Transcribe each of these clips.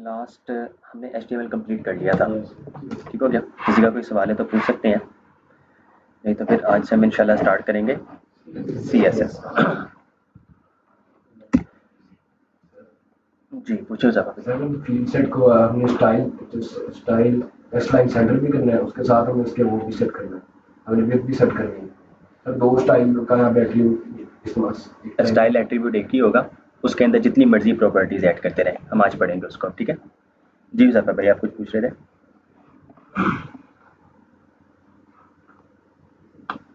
Last हमने HTML complete कर लिया था। ठीक हो गया? किसी का कोई सवाल है तो पूछ सकते हैं, नहीं तो फिर आज से हम इंशाल्लाह स्टार्ट करेंगे CSS। जी पूछो साहब। सर फील्ड सेट को हमने स्टाइल एस लाइन सेंटर भी करना है, उसके साथ हमें इसके वो भी सेट करना है, हमने विड्थ भी सेट करनी है। सर दो स्टाइल का यहाँ पे एट्रीब्यूट स्टाइल एट्रीब्यूट एक ही होगा, उसके अंदर जितनी मर्जी प्रॉपर्टीज ऐड करते रहें, हम आज पढ़ेंगे उसको। ठीक है जी साहब, भाई आप कुछ पूछ रहे थे?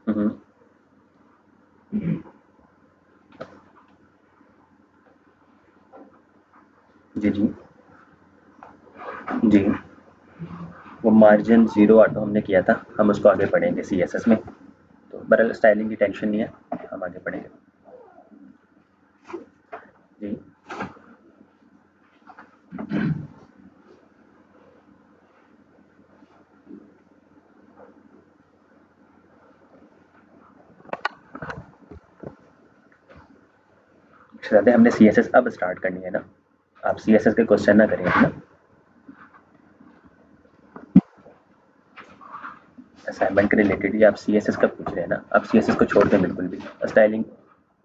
हम्म, जी जी जी, वो मार्जिन जीरो ऑटो हमने किया था, हम उसको आगे पढ़ेंगे CSS में। तो बहरहाल स्टाइलिंग की टेंशन नहीं है, हम आगे पढ़ेंगे जी। शराते हमने CSS अब स्टार्ट करनी है ना, आप CSS के क्वेश्चन ना करें अपना, असाइनमेंट के रिलेटेड ही आप CSS का पूछ रहे हैं ना, आप CSS को छोड़ दें बिल्कुल भी, स्टाइलिंग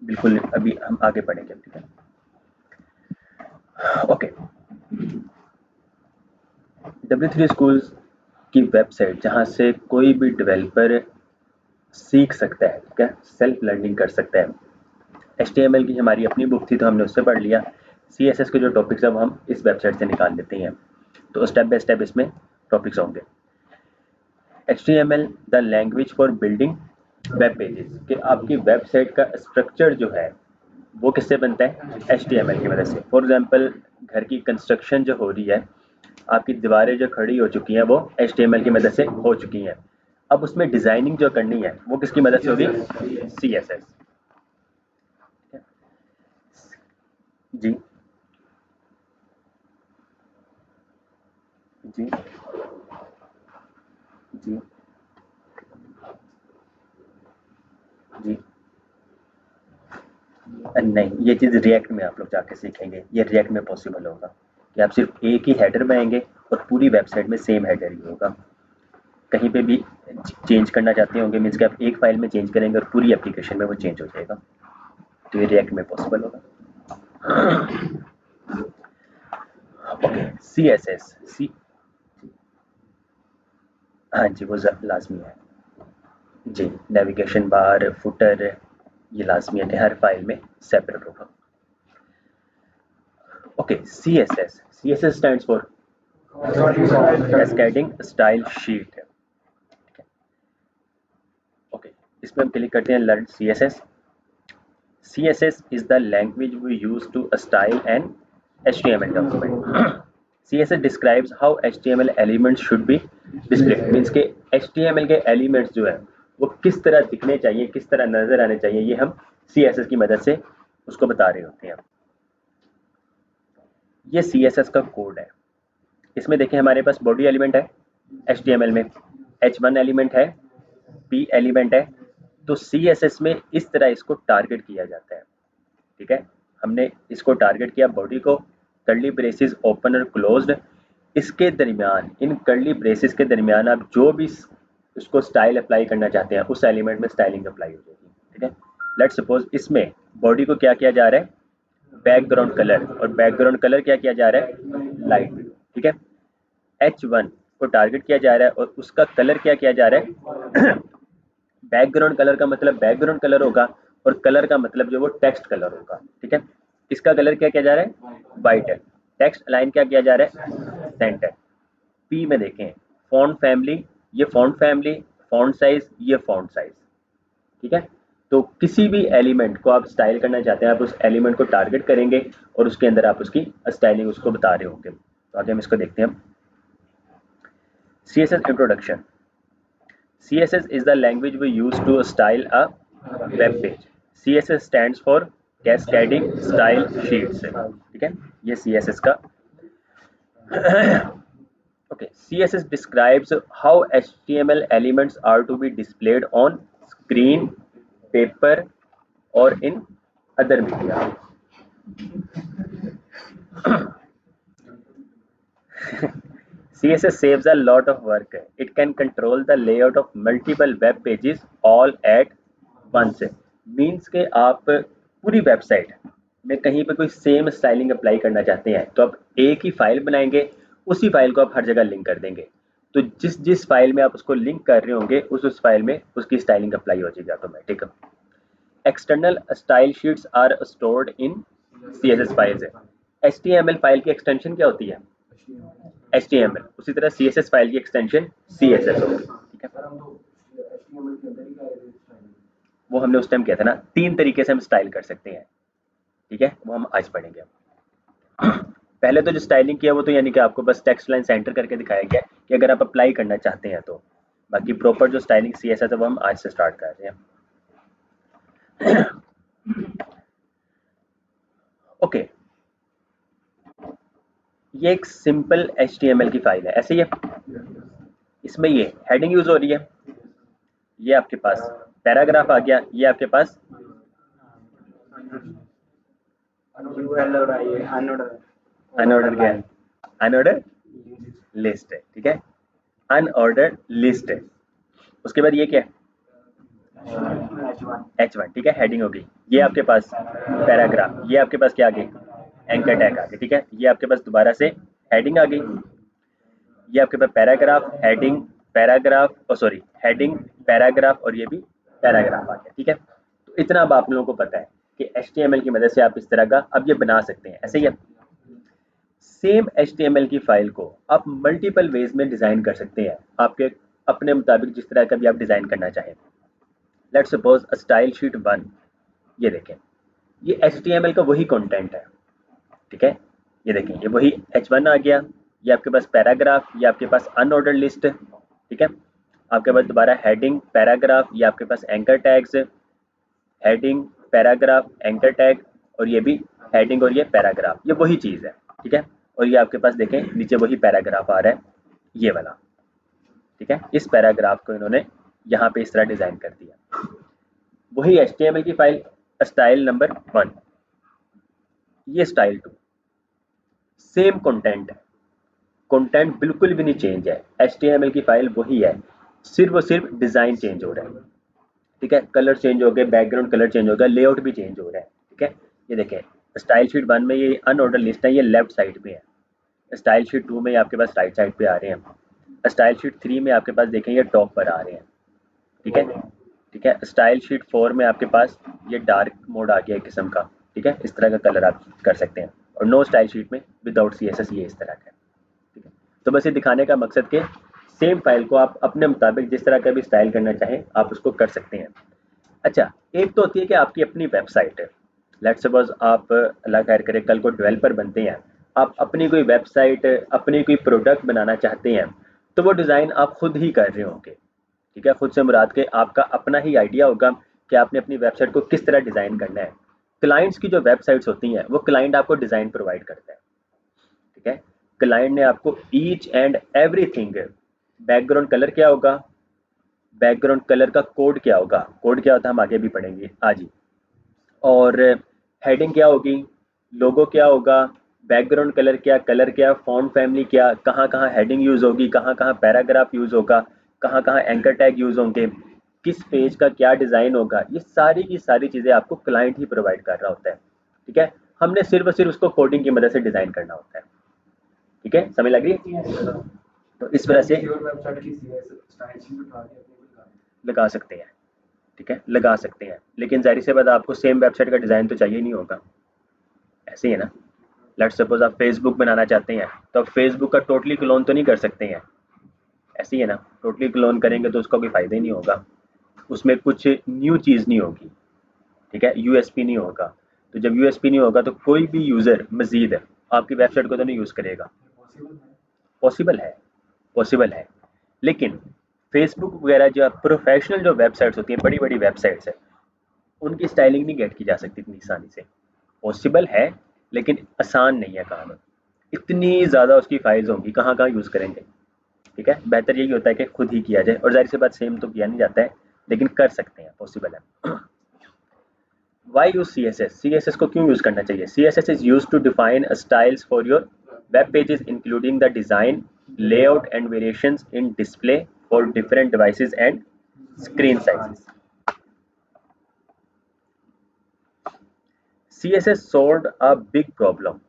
बिल्कुल अभी हम आगे पढ़ेंगे। ठीक है ओके। W3 स्कूल्स की वेबसाइट जहां से कोई भी डेवलपर सीख सकता है, ठीक है, सेल्फ लर्निंग कर सकता है। HTML की हमारी अपनी बुक थी तो हमने उससे पढ़ लिया, CSS के जो टॉपिक्स अब हम इस वेबसाइट से निकाल लेते हैं, तो स्टेप बाय स्टेप इसमें टॉपिक्स होंगे। HTML the language for building web pages, कि आपकी वेबसाइट का स्ट्रक्चर जो है वो किससे बनता है? HTML की मदद से। फॉर एग्जांपल घर की कंस्ट्रक्शन जो हो रही है, आपकी दीवारें जो खड़ी हो चुकी हैं वो HTML की मदद से हो चुकी हैं, अब उसमें डिजाइनिंग जो करनी है वो किसकी मदद से होगी? CSS। जी जी जी जी, नहीं, ये चीज़ रिएक्ट में आप लोग जाके सीखेंगे, ये रिएक्ट में पॉसिबल होगा कि आप सिर्फ एक ही हेडर बनाएंगे और पूरी वेबसाइट में सेम हेडर ही होगा, कहीं पे भी चेंज करना चाहते होंगे, मीन्स कि आप एक फाइल में चेंज करेंगे और पूरी एप्लीकेशन में वो चेंज हो जाएगा, तो ये रिएक्ट में पॉसिबल होगा। ओके CSS सी, हाँ जी वो लाजमी है जी, नेविगेशन बार फुटर ये लाजमी है कि हर फाइल में सेपरेट होगा। Okay CSS stands for cascading style sheet है। ओके इसमें हम क्लिक करते हैं learn CSS। CSS is the language we use to style an HTML document. CSS describes how HTML elements should be displayed, means के HTML के elements जो है वो किस तरह दिखने चाहिए, किस तरह नजर आने चाहिए, ये हम CSS की मदद से उसको बता रहे होते हैं। ये CSS का कोड है, इसमें देखें हमारे पास बॉडी एलिमेंट है HTML में, H1 एलिमेंट है, P एलिमेंट है, तो CSS में इस तरह इसको टारगेट किया जाता है। ठीक है, हमने इसको टारगेट किया बॉडी को, कर्ली ब्रेसेस ओपन और क्लोज्ड, इसके दरमियान, इन कर्ली ब्रेसेस के दरमियान आप जो भी उसको स्टाइल अप्लाई करना चाहते हैं उस एलिमेंट में स्टाइलिंग अप्लाई हो जाएगी। ठीक है, लेट्स सपोज इसमें बॉडी को क्या किया जा रहा है? बैकग्राउंड कलर, और बैकग्राउंड कलर क्या किया जा रहा है? Light blue. ठीक है, H1 को टारगेट किया जा रहा है और उसका कलर क्या किया जा रहा है? बैकग्राउंड कलर का मतलब बैकग्राउंड कलर होगा और कलर का मतलब जो वो टेक्स्ट कलर होगा। ठीक है, इसका कलर क्या किया जा रहा है? वाइट है। टेक्स्ट अलाइन क्या किया जा रहा है? सेंटर। पी में देखें फॉन्ट फैमिली, ये फॉन्ट फैमिली, फॉन्ट साइज, ये फॉन्ट साइज। ठीक है, तो किसी भी एलिमेंट को आप स्टाइल करना चाहते हैं, आप उस एलिमेंट को टारगेट करेंगे और उसके अंदर आप उसकी स्टाइलिंग उसको बता रहे होंगे। तो आगे हम इसको देखते हैं। CSS introduction. CSS is the language we use to style a web page. CSS stands for Cascading Style Sheets। ठीक है, ये CSS का okay. CSS describes how HTML elements are to be displayed on screen, paper, or in other media. CSS saves a lot of work. It can control the layout of multiple web pages all at once. Means के आप पूरी website में कहीं पे कोई same styling apply करना चाहते हैं तो आप एक ही फाइल बनाएंगे, उसी फाइल को आप हर जगह लिंक कर देंगे, तो जिस जिस फाइल में आप उसको लिंक कर रहे होंगे उस फाइल में उसकी स्टाइलिंग अप्लाई हो जाएगी automatic. External style sheets are stored in CSS files. HTML file की एक्सटेंशन क्या होती है? HTML। उसी तरह CSS फाइल की एक्सटेंशन CSS होगी। ठीक है, वो हमने उस टाइम किया था ना, 3 तरीके से हम स्टाइल कर सकते हैं। ठीक है, वो हम आज पढ़ेंगे। पहले तो जो स्टाइलिंग किया वो तो यानी कि आपको बस टेक्स्ट लाइन सेंटर करके दिखाया गया कि अगर आप अप्लाई करना चाहते हैं तो, बाकी प्रॉपर जो स्टाइलिंग CSS है वो हम आज से स्टार्ट कर रहे हैं। ओके, ये एक सिंपल HTML की फाइल है, ऐसे ही है। इसमें ये हेडिंग यूज हो रही है, ये आपके पास पैराग्राफ आ गया, ये आपके पास अनऑर्डर क्या है? अनऑर्डर लिस्ट है। ठीक है, अनऑर्डर लिस्ट है। उसके बाद ये क्या है? H1। ठीक है, हेडिंग हो गई। ये आपके पास पैराग्राफ, ये आपके पास क्या आ गई? एंकर टैग आ गई। ठीक है, ये आपके पास दोबारा से हेडिंग आ गई, ये आपके पास paragraph, heading, paragraph, sorry heading, paragraph और ये भी पैराग्राफ आ गया। ठीक है, तो इतना अब आप लोगों को पता है कि HTML की मदद से आप इस तरह का अब ये बना सकते हैं, ऐसे ही है। सेम HTML की फाइल को आप मल्टीपल वेज में डिज़ाइन कर सकते हैं, आपके अपने मुताबिक जिस तरह का भी आप डिज़ाइन करना चाहें। लेट्स सपोज स्टाइल शीट 1, ये देखें, ये HTML का वही कंटेंट है। ठीक है, ये देखें, ये वही H1 आ गया, ये आपके पास पैराग्राफ, ये आपके पास अनऑर्डर लिस्ट। ठीक है, आपके पास दोबारा हेडिंग, पैराग्राफ, ये आपके पास anchor tags, heading, paragraph, anchor tag और ये भी हेडिंग और ये पैराग्राफ, ये वही चीज़ है। ठीक है, और ये आपके पास देखें नीचे वही पैराग्राफ आ रहा है, ये वाला। ठीक है, इस पैराग्राफ को इन्होंने यहाँ पे इस तरह डिज़ाइन कर दिया। वही HTML की फाइल स्टाइल नंबर 1, ये स्टाइल 2, सेम कंटेंट है, कंटेंट बिल्कुल भी नहीं चेंज है, HTML की फाइल वही है, सिर्फ और सिर्फ डिज़ाइन चेंज हो रहा है। ठीक है, कलर चेंज हो गए, बैकग्राउंड कलर चेंज हो गया, लेआउट भी चेंज हो रहा है। ठीक है, ये देखें स्टाइल शीट 1 में ये अनऑर्डर लिस्ट है, ये लेफ्ट साइड पे है। स्टाइल शीट 2 में आपके पास राइट साइड पे आ रहे हैं। स्टाइल शीट 3 में आपके पास देखें ये टॉप पर आ रहे हैं। ठीक है, ठीक है, स्टाइल शीट 4 में आपके पास ये डार्क मोड आ गया एक किस्म का। ठीक है, इस तरह का कलर आप कर सकते हैं, और नो स्टाइल शीट में विदाउट CSS ये इस तरह का है। ठीक है, तो बस ये दिखाने का मकसद कि सेम फाइल को आप अपने मुताबिक जिस तरह का भी स्टाइल करना चाहें आप उसको कर सकते हैं। अच्छा, एक तो होती है कि आपकी अपनी वेबसाइट है, लेट्स सपोज आप अल्लाह खैर करे कल को डेवलपर बनते हैं, आप अपनी कोई वेबसाइट, अपनी कोई प्रोडक्ट बनाना चाहते हैं, तो वो डिज़ाइन आप खुद ही कर रहे होंगे। ठीक है, खुद से मुराद के आपका अपना ही आइडिया होगा कि आपने अपनी वेबसाइट को किस तरह डिज़ाइन करना है। क्लाइंट्स की जो वेबसाइट्स होती हैं वो क्लाइंट आपको डिज़ाइन प्रोवाइड करता है। ठीक है, क्लाइंट ने आपको each and everything, background colour क्या होगा, बैकग्राउंड कलर का कोड क्या होगा, कोड क्या होता है हम आगे भी पढ़ेंगे आज ही, और हेडिंग क्या होगी, लोगो क्या होगा, बैकग्राउंड कलर क्या, फॉन्ट फैमिली क्या, कहाँ कहाँ हेडिंग यूज़ होगी, कहाँ कहाँ पैराग्राफ यूज़ होगा, कहाँ कहाँ एंकर टैग यूज़ होंगे, किस पेज का क्या डिज़ाइन होगा, ये सारी की सारी चीज़ें आपको क्लाइंट ही प्रोवाइड कर रहा होता है। ठीक है, हमने सिर्फ और सिर्फ उसको कोडिंग की मदद से डिज़ाइन करना होता है। ठीक है, समझ लग रही है? तो इस वजह से लगा सकते हैं। ठीक है, लगा सकते हैं, लेकिन ज़ाहिर सी बात आपको सेम वेबसाइट का डिज़ाइन तो चाहिए नहीं होगा, ऐसे ही है ना। लेट्स सपोज आप फेसबुक बनाना चाहते हैं तो आप फेसबुक का टोटली क्लोन तो नहीं कर सकते हैं, ऐसे ही है ना। टोटली क्लोन करेंगे तो उसका कोई फ़ायदा ही नहीं होगा, उसमें कुछ न्यू चीज़ नहीं होगी। ठीक है, USP नहीं होगा, तो जब USP नहीं होगा तो कोई भी यूज़र मज़ीद आपकी वेबसाइट को तो नहीं यूज़ करेगा। पॉसिबल है, पॉसिबल है, लेकिन फेसबुक वगैरह जो प्रोफेशनल जो वेबसाइट्स होती हैं, बड़ी बड़ी वेबसाइट्स है, उनकी स्टाइलिंग नहीं गेट की जा सकती इतनी आसानी से। पॉसिबल है लेकिन आसान नहीं है काम, इतनी ज़्यादा उसकी फाइल्स होंगी, कहाँ कहाँ यूज़ करेंगे। ठीक है, बेहतर यही होता है कि खुद ही किया जाए, और जाहिर सी बात सेम तो किया नहीं जाता है, लेकिन कर सकते हैं, पॉसिबल है। Y use CSS? CSS को क्यों यूज़ करना चाहिए? CSS is use to define styles for your Web pages including the design, layout and variations in display for different devices and screen sizes. CSS solved a big problem.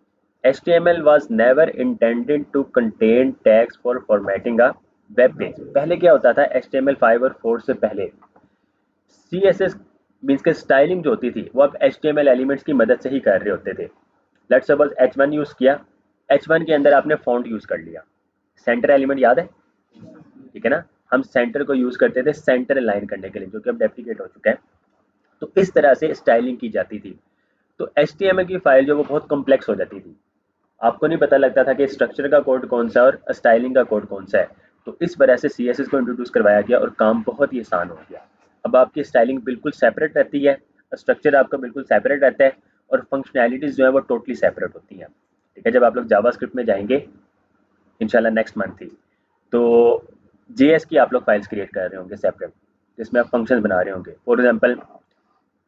HTML was never intended to contain tags for formatting a web page. पहले क्या होता था HTML5 और 4 से पहले CSS means के styling जो होती थी वो आप HTML एलिमेंट्स की मदद से ही कर रहे होते थे. लेट्स सपोज H1 यूज किया, H1 के अंदर आपने फॉन्ट यूज कर लिया, सेंटर एलिमेंट याद है, ठीक है ना, हम सेंटर को यूज करते थे सेंटर लाइन करने के लिए, जो कि अब डेप्रिकेट हो चुका है. तो इस तरह से स्टाइलिंग की जाती थी. तो HTML की फाइल जो वो बहुत कॉम्प्लेक्स हो जाती थी, आपको नहीं पता लगता था कि स्ट्रक्चर का कोड कौन सा है और स्टाइलिंग का कोड कौन सा है. तो इस वजह से CSS को इंट्रोड्यूस करवाया गया और काम बहुत ही आसान हो गया. अब आपकी स्टाइलिंग बिल्कुल सेपरेट रहती है, स्ट्रक्चर आपका बिल्कुल सेपरेट रहता है और फंक्शनैलिटीज जो है वो टोटली सेपरेट होती हैं. ठीक है, जब आप लोग जावास्क्रिप्ट में जाएंगे इंशाल्लाह नेक्स्ट मंथ ही, तो JS की आप लोग फाइल्स क्रिएट कर रहे होंगे सेपरेट, जिसमें आप फंक्शंस बना रहे होंगे. फॉर एग्जांपल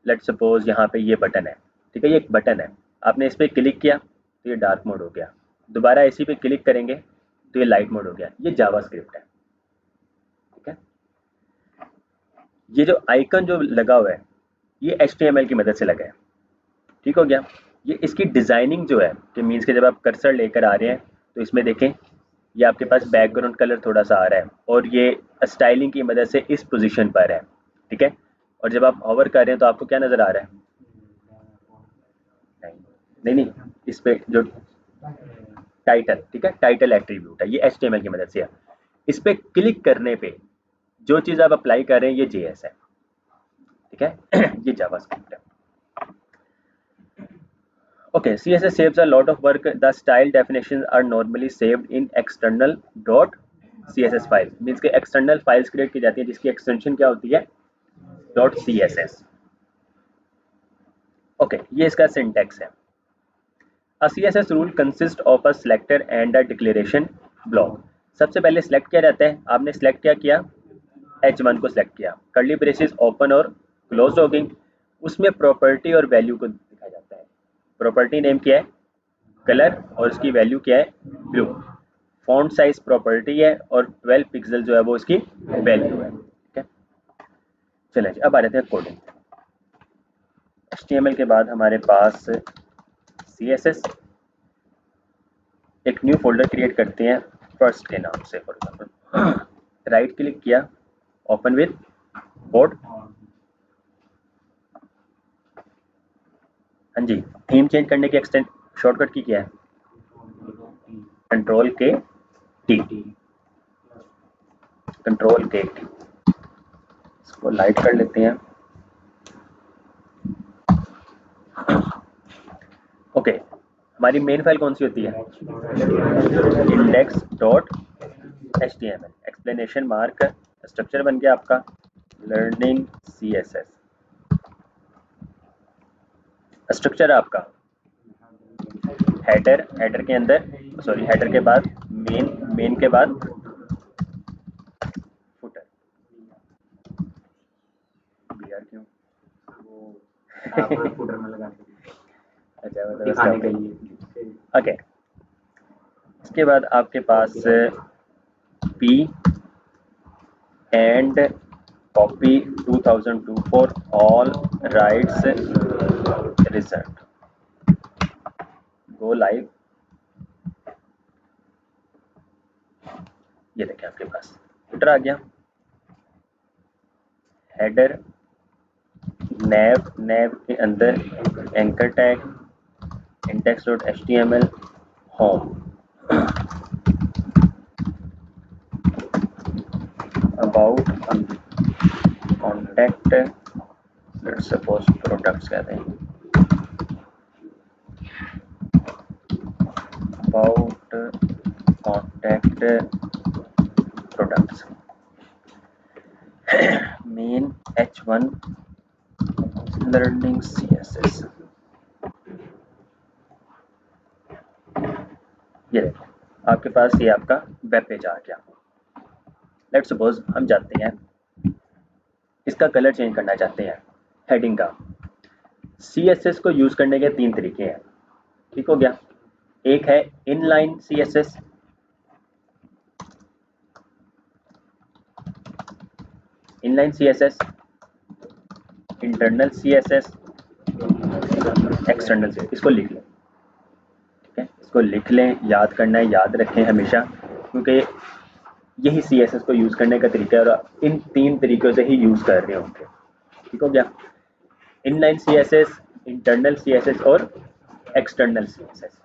लेट्स सपोज यहाँ पे ये बटन है, ठीक है, ये एक बटन है, आपने इस पर क्लिक किया तो ये डार्क मोड हो गया, दोबारा इसी पे क्लिक करेंगे तो ये लाइट मोड हो गया. ये जावास्क्रिप्ट है. ठीक है, ये जो आइकन जो लगा हुआ है ये HTML की मदद से लगा है. ठीक हो गया. ये इसकी डिजाइनिंग जो है कि मीन्स के जब आप कर्सर लेकर आ रहे हैं तो इसमें देखें ये आपके पास बैकग्राउंड कलर थोड़ा सा आ रहा है और ये स्टाइलिंग की मदद से इस पोजीशन पर है. ठीक है, और जब आप होवर कर रहे हैं तो आपको क्या नजर आ रहा है, नहीं, इस पे जो टाइटल, ठीक है, टाइटल एट्रीब्यूट है, ये HTML की मदद से है. इस पे क्लिक करने पे जो चीज आप अप्लाई कर रहे हैं ये JS है. ठीक है, ये जावास्क्रिप्ट है. Okay, CSS saves a lot of work. The style definitions are normally saved in external .css file. Means के external files create की जाती है जिसकी extension क्या होती है .css. Okay, ये इसका syntax है. A CSS rule consists of a selector and a declaration block. सबसे पहले select किया जाता है, आपने select क्या किया, H1 को select किया, curly braces open और close हो गई, उसमें property और value को दिखाया जाता है. प्रॉपर्टी नेम क्या है, कलर, और इसकी वैल्यू क्या है, ब्लू. फॉन्ट साइज प्रॉपर्टी है और 12 पिक्सल जो है वो इसकी वैल्यू है. ठीक है, चलें जी, अब आ जाते हैं कोडिंग. HTML के बाद हमारे पास CSS. एक न्यू फोल्डर क्रिएट करते हैं फर्स्ट के नाम से. फॉर एग्जाम्पल राइट क्लिक किया, ओपन विद कोड. हाँ जी, थीम चेंज करने की एक्सटेंट शॉर्टकट की क्या है, कंट्रोल के टी. कंट्रोल के टी. इसको लाइट कर लेते हैं. ओके, हमारी मेन फाइल कौन सी होती है, index.html. एक्सप्लेनेशन मार्क, स्ट्रक्चर बन गया आपका लर्निंग CSS. स्ट्रक्चर आपका हेडर, हेडर के अंदर सॉरी हेडर के बाद मेन, मेन के बाद फुटर. BR क्यों वो फुटर में लगा अच्छा दिखाने के लिए. ओके, इसके बाद आपके पास P and copy 2002 for all rights result. Go live. ये देखें आपके पास फुटर आ गया, हेडर, नैव, नैव के अंदर anchor tag, index.html, home, about, contact, let's suppose products कहते हैं, about contact products. Main H1 learning CSS. ये देखो आपके पास ये आपका वेब पेज आ गया. लेट्स सपोज हम चाहते हैं इसका कलर चेंज करना चाहते हैं हेडिंग का. CSS को यूज करने के 3 तरीके हैं. ठीक हो गया. एक है inline CSS, inline CSS, internal CSS, external CSS। इसको लिख लें, ठीक है, इसको लिख लें, याद करना है, याद रखें हमेशा, क्योंकि यही CSS को यूज करने का तरीका है और इन 3 तरीकों से ही यूज कर रहे होंगे। ठीक हो गया, इनलाइन CSS, इंटरनल CSS और एक्सटर्नल CSS।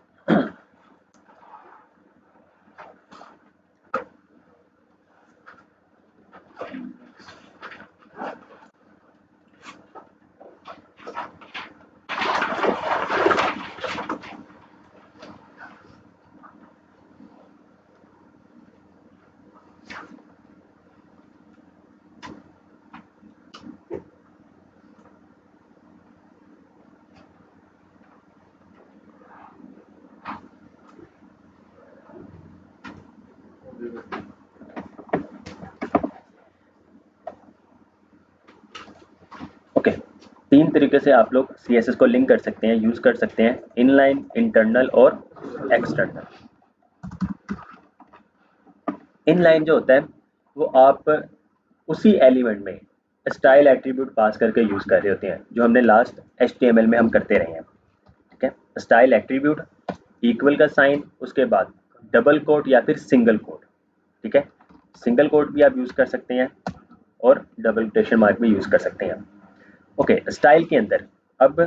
ओके, 3 तरीके से आप लोग CSS को लिंक कर सकते हैं, यूज कर सकते हैं, इनलाइन, इंटरनल और एक्सटर्नल। इनलाइन जो होता है वो आप उसी एलिमेंट में स्टाइल एट्रीब्यूट पास करके यूज कर रहे होते हैं, जो हमने लास्ट HTML में हम करते रहे हैं। ठीक है, स्टाइल एट्रीब्यूट, इक्वल का साइन, उसके बाद डबल कोट या फिर सिंगल कोट। ठीक है, सिंगल कोट भी आप यूज कर सकते हैं और डबल कोटेशन मार्क भी यूज कर सकते हैं। ओके, स्टाइल के अंदर अब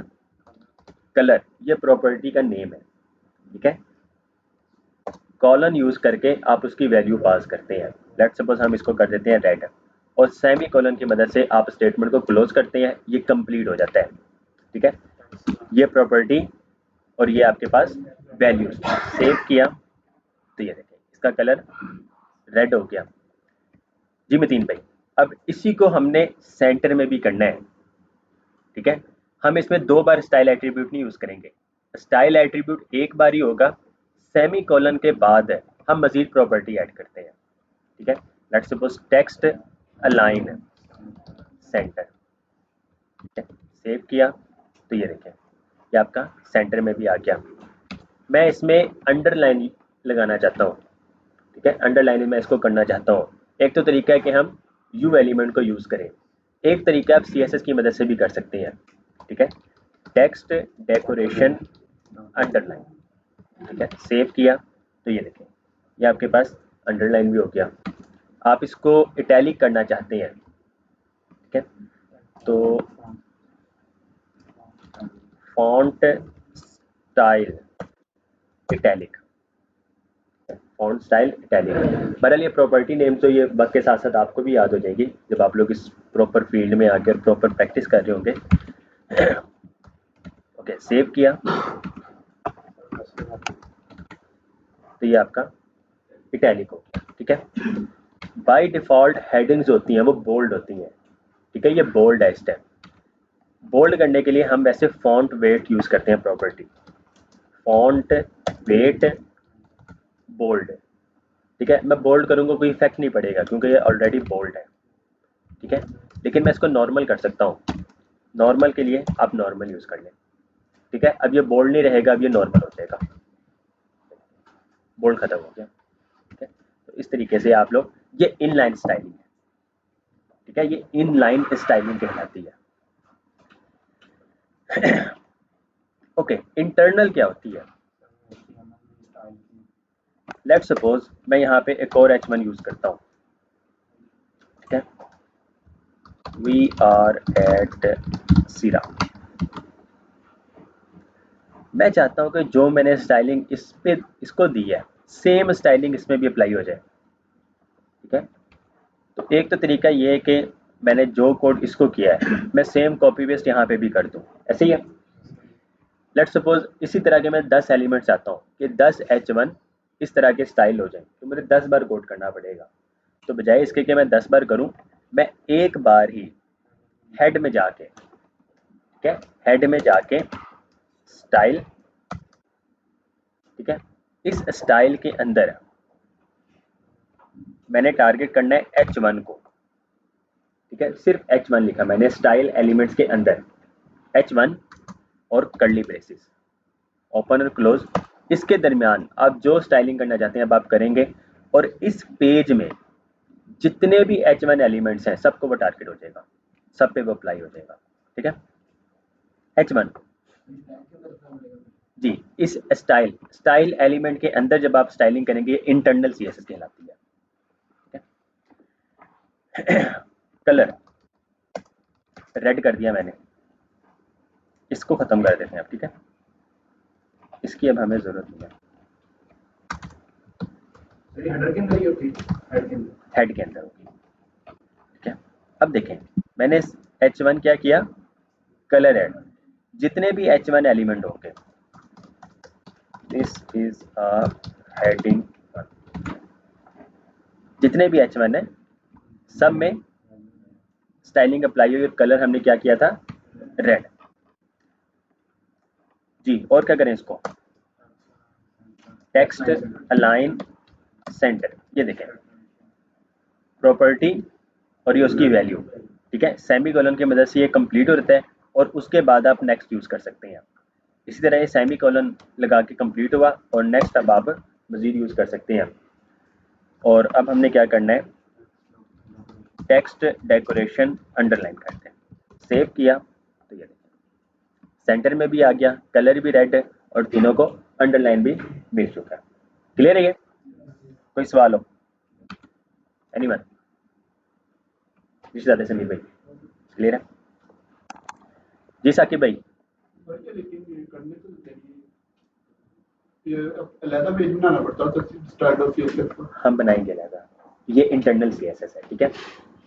कलर, ये प्रॉपर्टी का नेम है। ठीक है, कॉलन यूज करके आप उसकी वैल्यू पास करते हैं। लेट्स सपोज हम इसको कर देते हैं रेड, और सेमी कॉलन की मदद से आप स्टेटमेंट को क्लोज करते हैं, ये कंप्लीट हो जाता है। ठीक है, ये प्रॉपर्टी और ये आपके पास वैल्यूज। सेव किया तो ये देखें इसका कलर रेड हो गया। जी मतीन भाई, अब इसी को हमने सेंटर में भी करना है। ठीक है, हम इसमें 2 बार स्टाइल एट्रीब्यूट नहीं यूज करेंगे, स्टाइल एट्रीब्यूट एक बार ही होगा, सेमी कॉलन के बाद हम मजीद प्रॉपर्टी ऐड करते हैं। ठीक है, let's suppose text align centre. ठीक है, सेव किया तो ये देखें ये आपका सेंटर में भी आ गया। मैं इसमें अंडरलाइन लगाना चाहता हूँ। ठीक है, अंडरलाइन में इसको करना चाहता हूँ। एक तो तरीका है कि हम यू एलिमेंट को यूज करें, एक तरीका आप CSS की मदद से भी कर सकते हैं। ठीक है, टेक्स्ट डेकोरेशन अंडरलाइन। ठीक है, सेव किया तो ये देखें ये आपके पास अंडरलाइन भी हो गया। आप इसको इटैलिक करना चाहते हैं। ठीक है, तो font style italic, font style italic. बहरहाल ये प्रॉपर्टी नेम तो ये वक्त के साथ साथ आपको भी याद हो जाएगी जब आप लोग इस प्रॉपर फील्ड में आकर प्रॉपर प्रैक्टिस कर रहे होंगे। ओके, सेव किया तो ये आपका इटैलिक हो गया। ठीक है, बाय डिफॉल्ट हेडिंग्स होती हैं वो बोल्ड होती हैं। ठीक है, ये बोल्ड है इस टाइम। बोल्ड करने के लिए हम वैसे फॉन्ट वेट यूज करते हैं प्रॉपर्टी, फॉन्ट वेट बोल्ड। ठीक है, मैं बोल्ड करूंगा कोई इफेक्ट नहीं पड़ेगा क्योंकि ये ऑलरेडी बोल्ड है। ठीक है, लेकिन मैं इसको नॉर्मल कर सकता हूँ। नॉर्मल के लिए आप नॉर्मल यूज कर लें। ठीक है, अब ये बोल्ड नहीं रहेगा, अब ये नॉर्मल हो जाएगा, बोल्ड खत्म हो गया। ठीक है, तो इस तरीके से आप लोग, ये इनलाइन स्टाइलिंग है। ठीक है, ये इनलाइन स्टाइलिंग कहलाती है। ओके, इंटरनल क्या होती है? लेट्स सपोज मैं यहाँ पे एक और H1 यूज करता हूँ। ठीक है, वी आर एट सिरा। मैं चाहता हूँ कि जो मैंने स्टाइलिंग इस पे इसको दी है सेम स्टाइलिंग इसमें भी अप्लाई हो जाए। ठीक है, तो एक तो तरीका ये है कि मैंने जो कोड इसको किया है मैं सेम कॉपी पेस्ट यहाँ पे भी कर दूँ, ऐसे ही है। लेट्स सपोज इसी तरह के मैं 10 एलिमेंट चाहता हूँ कि 10 H1 इस तरह के स्टाइल हो जाए, तो मुझे 10 बार कोड करना पड़ेगा। तो बजाय इसके कि मैं 10 बार करूँ, मैं एक बार ही हेड में जाके, ठीक है, हेड में जाके स्टाइल, ठीक है, इस स्टाइल के अंदर मैंने टारगेट करना है H1 को। ठीक है, सिर्फ H1 लिखा मैंने स्टाइल एलिमेंट्स के अंदर, H1 और कर्ली ब्रेसेस ओपन और क्लोज। इसके दरमियान आप जो स्टाइलिंग करना चाहते हैं अब आप करेंगे, और इस पेज में जितने भी H1 एलिमेंट्स हैं सबको वो टारगेट हो जाएगा, सब पे वो अप्लाई हो जाएगा। ठीक है, H1 जी, इस स्टाइल एलिमेंट के अंदर जब आप स्टाइलिंग करेंगे इंटरनल CSS कहलाती है। ठीक है, कलर रेड कर दिया मैंने, इसको खत्म कर देते हैं अब। ठीक है, इसकी अब हमें जरूरत नहीं है, हेड के अंदर होगी। ठीक है, अब देखें मैंने H1 क्या किया, कलर रेड, जितने भी H1 एलिमेंट होंगे, दिस इज अ हेडिंग, जितने भी H1 है सब में स्टाइलिंग अप्लाई हुई, कलर हमने क्या किया था, रेड जी। और क्या करें इसको, टेक्स्ट अलाइन सेंटर, ये देखें प्रॉपर्टी और ये उसकी वैल्यू। ठीक है, सेमीकोलन की मदद से ये कंप्लीट हो जाता है और उसके बाद आप नेक्स्ट यूज कर सकते हैं। इसी तरह ये सेमीकोलन लगा के कंप्लीट हुआ और नेक्स्ट अब आप मजीद यूज कर सकते हैं। और अब हमने क्या करना है, टेक्स्ट डेकोरेशन अंडरलाइन करते हैं, सेव किया तो ये सेंटर में भी आ गया, कलर भी रेड है और तीनों को अंडरलाइन भी मिल चुका है। क्लियर है ये, कोई सवाल हो एनीवन? जिस समीर भाई क्लियर है जी? साकिब भाई हम बनाएंगे अलग, ये इंटरनल CSS है। ठीक है,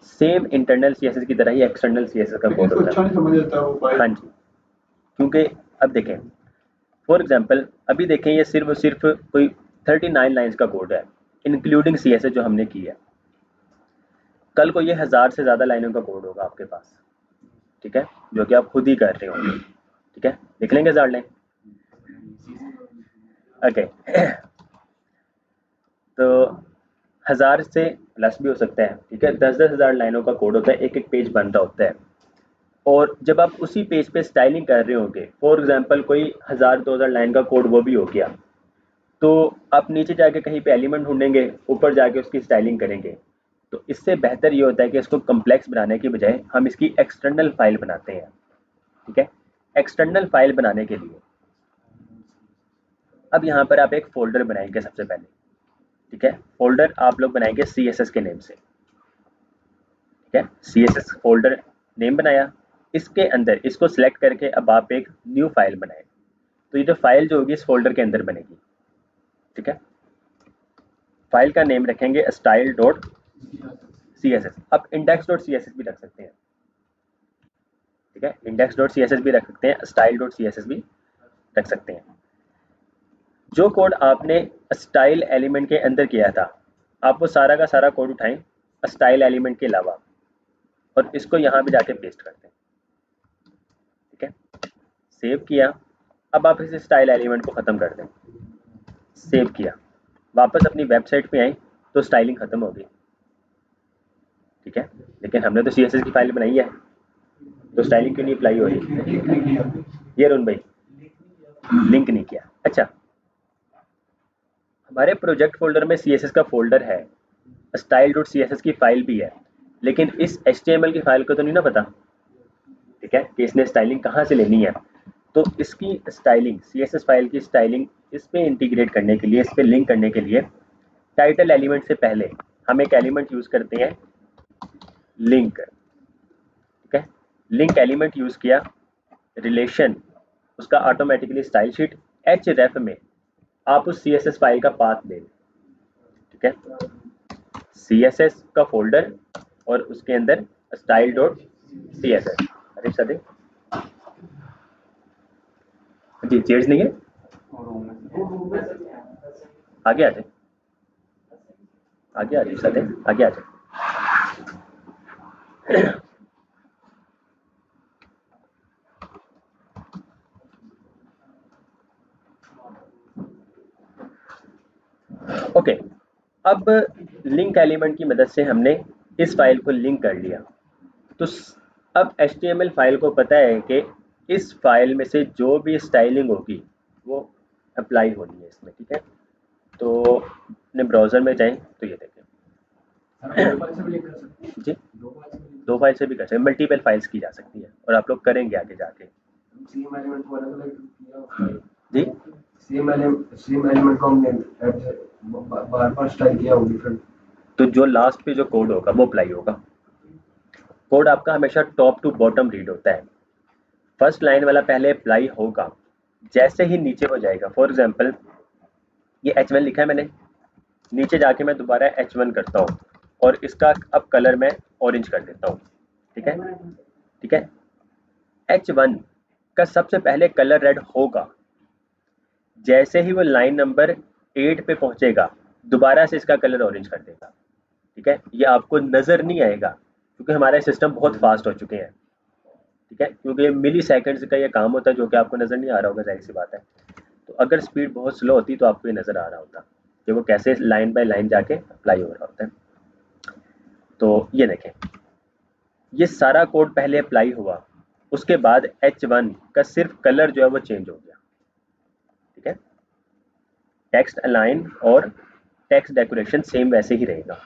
सेम इंटरनल CSS की तरह ही एक्सटर्नल CSS का कोड होता है। हाँ जी, क्योंकि अब देखें फॉर एग्जांपल, अभी देखें ये सिर्फ कोई 39 लाइंस का कोड है इंक्लूडिंग CSS जो हमने की है। कल को ये 1000 से ज़्यादा लाइनों का कोड होगा आपके पास। ठीक है, जो कि आप खुद ही कर रहे होंगे। ठीक है, लिख लेंगे 1000 लाइन। ओके तो 1000 से प्लस भी हो सकता है। ठीक है, 10-10 हज़ार लाइनों का कोड होता है, एक एक पेज बन रहा होता है। और जब आप उसी पेज पे स्टाइलिंग कर रहे होंगे, फॉर एग्जांपल कोई 1000-2000 लाइन का कोड वो भी हो गया, तो आप नीचे जाके कहीं पे एलिमेंट ढूंढेंगे, ऊपर जाके उसकी स्टाइलिंग करेंगे। तो इससे बेहतर ये होता है कि इसको कम्प्लेक्स बनाने की बजाय हम इसकी एक्सटर्नल फाइल बनाते हैं। ठीक है, एक्सटर्नल फाइल बनाने के लिए अब यहाँ पर आप एक फोल्डर बनाएंगे सबसे पहले। ठीक है, फोल्डर आप लोग बनाएंगे CSS के नेम से। ठीक है, CSS फोल्डर नेम बनाया, इसके अंदर इसको सिलेक्ट करके अब आप एक न्यू फाइल बनाए। तो ये जो फाइल जो होगी इस फोल्डर के अंदर बनेगी। ठीक है, फाइल का नेम रखेंगे style.css। अब index.css भी रख सकते हैं। ठीक है, index.css भी रख सकते हैं, style.css भी रख सकते हैं। जो कोड आपने स्टाइल एलिमेंट के अंदर किया था, आप वो सारा का सारा कोड उठाएं स्टाइल एलिमेंट के अलावा और इसको यहाँ पे जाके पेस्ट करते हैं। ठीक है, सेव किया, अब आप इस स्टाइल एलिमेंट को ख़त्म कर दें। सेव किया, वापस अपनी वेबसाइट पे आए तो स्टाइलिंग ख़त्म हो गई। ठीक है, लेकिन हमने तो CSS की फाइल बनाई है, तो स्टाइलिंग क्यों नहीं अप्लाई हो रही? ये रुन भाई लिंक नहीं किया। अच्छा, हमारे प्रोजेक्ट फोल्डर में CSS का फोल्डर है, style.css की फाइल भी है, लेकिन इस HTML की फाइल को तो नहीं ना पता। ठीक है, कि इसने स्टाइलिंग कहाँ से लेनी है। तो इसकी स्टाइलिंग, CSS फाइल की स्टाइलिंग इस पे इंटीग्रेट करने के लिए, इस पे लिंक करने के लिए, टाइटल एलिमेंट से पहले हम एक एलिमेंट यूज करते हैं लिंक। ठीक है, लिंक एलिमेंट यूज किया, रिलेशन उसका ऑटोमेटिकली स्टाइल शीट href में आप उस CSS फाइल का पाथ ले। ठीक है, CSS का फोल्डर और उसके अंदर style.css। अरे सदे जी, चेयर्स नहीं है, आगे आ जाए, आगे आ जाए सदे, आगे आ जाए। ओके, अब लिंक एलिमेंट की मदद से हमने इस फाइल को लिंक कर लिया। तो अब HTML फाइल को पता है कि इस फाइल में से जो भी स्टाइलिंग होगी वो अप्लाई होनी है इसमें, ठीक है। तो अपने ब्राउज़र में जाएं तो ये देखें जी, 2 फाइल से भी कर सकते हैं, मल्टीपल फाइल्स की जा सकती है और आप लोग करेंगे आगे जाके जी। सेम एलिमेंट को हमने बार-बार स्टाइल किया हो डिफरेंट। तो जो लास्ट पे जो कोड होगा वो अप्लाई होगा। कोड आपका हमेशा टॉप टू बॉटम रीड होता है। फर्स्ट लाइन वाला पहले अप्लाई होगा, जैसे ही नीचे हो जाएगा, फॉर एग्जांपल ये H1 लिखा है मैंने, नीचे जाके मैं दोबारा H1 करता हूँ और इसका अब कलर मैं ऑरेंज कर देता हूँ, ठीक है, ठीक है। H1 का सबसे पहले कलर रेड होगा, जैसे ही वो लाइन नंबर 8 पे पहुंचेगा दोबारा से इसका कलर ऑरेंज कर देगा, ठीक है। ये आपको नजर नहीं आएगा क्योंकि हमारे सिस्टम बहुत फास्ट हो चुके हैं, ठीक है, क्योंकि मिली सेकेंड्स का ये काम होता है जो कि आपको नजर नहीं आ रहा होगा, जाहिर सी बात है। तो अगर स्पीड बहुत स्लो होती तो आपको ये नजर आ रहा होता कि वो कैसे लाइन बाय लाइन जाके अप्लाई हो रहा होता है। तो ये देखें, ये सारा कोड पहले अप्लाई हुआ, उसके बाद H1 का सिर्फ कलर जो है वो चेंज हो गया, ठीक है। टेक्स्ट अलाइन और टेक्स्ट डेकोरेशन सेम वैसे ही रहेगा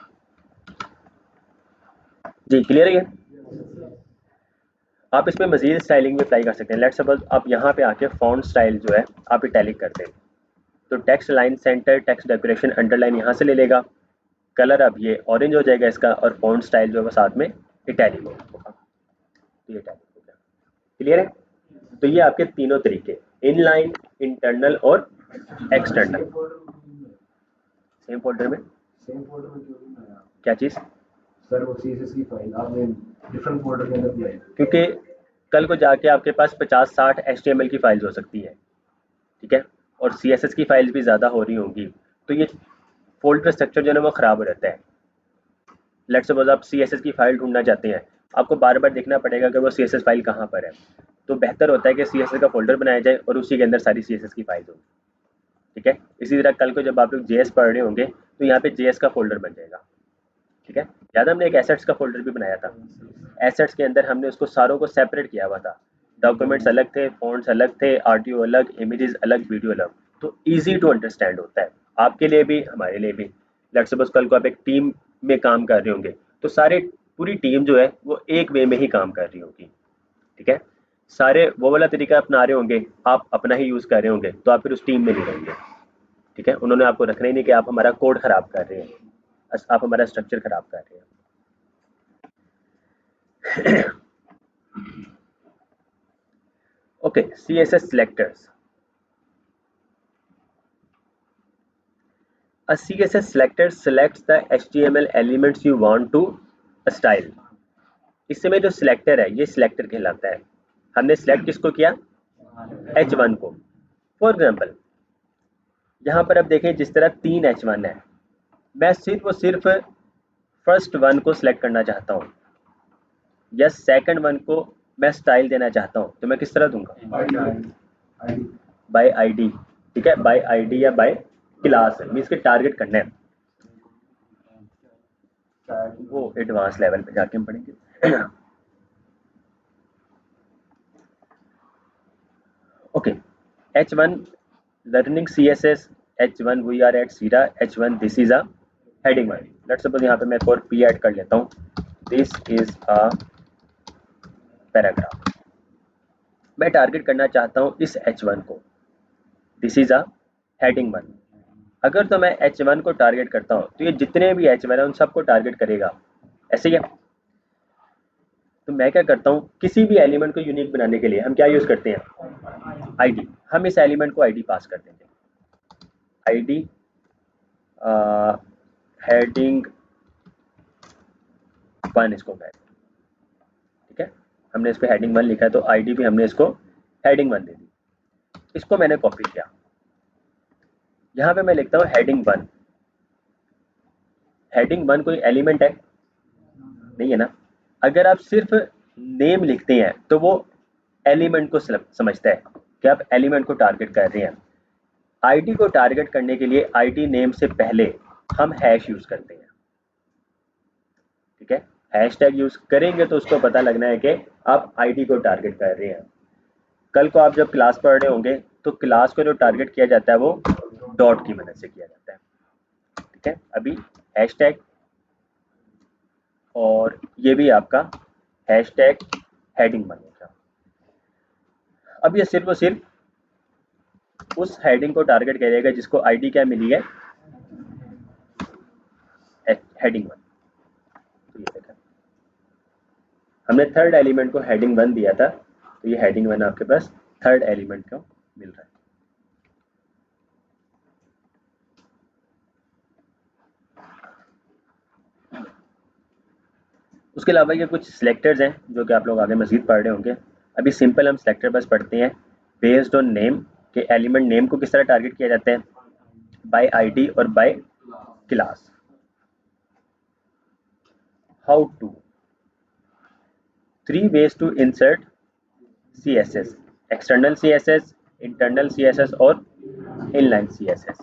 जी, क्लियर है ये? आप इसमें मजीद स्टाइलिंग भी अप्लाई कर सकते हैं। लेट्स सपोज आप यहाँ पे आके फॉन्ट स्टाइल जो है आप इटैलिक कर दें, तो text line centre text decoration underline यहाँ से ले लेगा, कलर अब ये ऑरेंज हो जाएगा इसका, और फॉन्ट स्टाइल जो है वो साथ में इटैलिक होगा, तो ये इटैलिक हो गया, क्लियर है? तो ये आपके तीनों तरीके, इनलाइन, इंटरनल और एक्सटर्नल। सेम फोल्डर में क्या चीज़? सर वो CSS की फाइल आपने डिफरेंट फोल्डर के अंदर दिया है, क्योंकि कल को जाके आपके पास 50-60 HTML की फाइल्स हो सकती है, ठीक है, और CSS की फाइल्स भी ज़्यादा हो रही होंगी, तो ये फोल्डर स्ट्रक्चर जो है ना वो ख़राब हो जाता है। लेट्स सपोज आप CSS की फाइल ढूंढना चाहते हैं, आपको बार बार देखना पड़ेगा कि वो CSS फाइल कहाँ पर है, तो बेहतर होता है कि CSS का फोल्डर बनाया जाए और उसी के अंदर सारी CSS की फाइल्स होगी, ठीक है। इसी तरह कल को जब आप लोग JS पढ़ रहे होंगे तो यहाँ पे JS का फोल्डर बन जाएगा, ठीक है। याद हमने एक एसेट्स का फोल्डर भी बनाया था, एसेट्स के अंदर हमने उसको सारों को सेपरेट किया हुआ था, डॉक्यूमेंट्स अलग थे, फॉन्ट्स अलग थे, RTO अलग, इमेजेस अलग, वीडियो अलग, तो इजी टू अंडरस्टैंड होता है आपके लिए भी हमारे लिए भी। लेट्स सपोज कल को आप एक टीम में काम कर रहे होंगे तो सारे पूरी टीम जो है वो एक वे में ही काम कर रही होगी, ठीक है। सारे वो वाला तरीका अपना रहे होंगे, आप अपना ही यूज़ कर रहे होंगे, तो आप फिर उस टीम में नहीं रहेंगे, ठीक है। उन्होंने आपको रखना ही नहीं कि आप हमारा कोड खराब कर रहे हैं, आप हमारा स्ट्रक्चर खराब कर रहे हैं। Okay, CSS selectors. A CSS selector selects the HTML elements you want to style. इस समय जो सिलेक्टर है ये सिलेक्टर कहलाता है। हमने सिलेक्ट किसको किया? H1 को। फॉर एग्जाम्पल यहाँ पर अब देखें जिस तरह 3 H1 है, मैं सिर्फ और सिर्फ फर्स्ट वन को सिलेक्ट करना चाहता हूँ या सेकंड वन को मैं स्टाइल देना चाहता हूँ, तो मैं किस तरह दूंगा? बाय आईडी, ठीक है, बाय आईडी या बाय क्लास है, मीन्स के टारगेट करना है, वो एडवांस लेवल पे जाके हम पढ़ेंगे। Okay, H1 learning CSS, H1 we are at Sira, H1 this is a heading 1. Let's suppose यहाँ पे मैं एक और P ऐड कर लेता हूँ, दिस इज अ पैराग्राफ। मैं टारगेट करना चाहता हूँ इस H1 को, दिस इज अ हेडिंग 1। अगर तो मैं H1 को टारगेट करता हूँ तो ये जितने भी H1 है उन सबको टारगेट करेगा, ऐसे ही है। तो मैं क्या करता हूँ, किसी भी एलिमेंट को यूनिक बनाने के लिए हम क्या यूज करते हैं? आईडी। हम इस एलिमेंट को आईडी पास कर देंगे, आईडी हेडिंग 1 इसको कहें, ठीक है। हमने इस पे हेडिंग 1 लिखा है तो आईडी भी हमने इसको हेडिंग 1 दे दी। इसको मैंने कॉपी किया, यहाँ पे मैं लिखता हूँ हेडिंग 1। हेडिंग 1 कोई एलिमेंट है? नहीं है ना। अगर आप सिर्फ नेम लिखते हैं तो वो एलिमेंट को समझता है कि आप एलिमेंट को टारगेट कर रहे हैं। आईडी को टारगेट करने के लिए आईडी नेम से पहले हम हैश यूज करते हैं, ठीक है। हैशटैग यूज करेंगे तो उसको पता लगना है कि आप आईडी को टारगेट कर रहे हैं। कल को आप जब क्लास पढ़ रहे होंगे तो क्लास को जो टारगेट किया जाता है वो डॉट की मदद से किया जाता है। ठीक है, अभी हैशटैग और ये भी आपका हैशटैग हेडिंग बनेगा। अब ये सिर्फ और सिर्फ उस हेडिंग को टारगेट करेगा जिसको आईडी क्या मिली है, हेडिंग 1। तो ये देखा, हमने थर्ड एलिमेंट को हेडिंग 1 दिया था, तो ये हेडिंग 1 आपके पास थर्ड एलिमेंट को मिल रहा है। उसके अलावा ये कुछ सिलेक्टर्स हैं जो कि आप लोग आगे मजीद पढ़ रहे होंगे। अभी सिंपल हम सिलेक्टर बस पढ़ते हैं। बेस्ड ऑन नेम के एलिमेंट नेम को किस तरह टारगेट किया जाता है, बाय आईडी और by class. How to 3 ways to insert CSS, external CSS, internal CSS और इनलाइन CSS।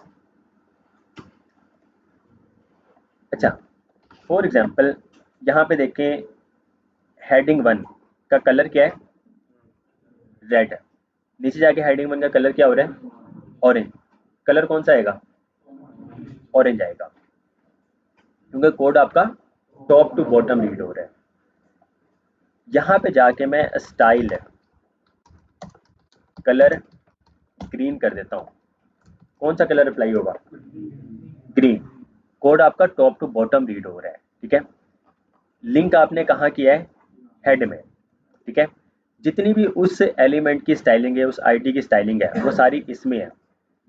अच्छा, फॉर एग्जांपल यहाँ पे देखें हेडिंग 1 का कलर क्या है, रेड। नीचे जाके हेडिंग 1 का कलर क्या हो रहा है, ऑरेंज। कलर कौन सा आएगा, ऑरेंज आएगा, क्योंकि कोड आपका टॉप टू बॉटम रीड हो रहा है। यहाँ पे जाके मैं स्टाइल कलर ग्रीन कर देता हूँ, कौन सा कलर अप्लाई होगा, ग्रीन। कोड आपका टॉप टू बॉटम रीड हो रहा है। ठीक है, लिंक आपने कहाँ किया है, हेड में। ठीक है, जितनी भी उस एलिमेंट की स्टाइलिंग है, उस आईडी की स्टाइलिंग है, वो सारी इसमें है।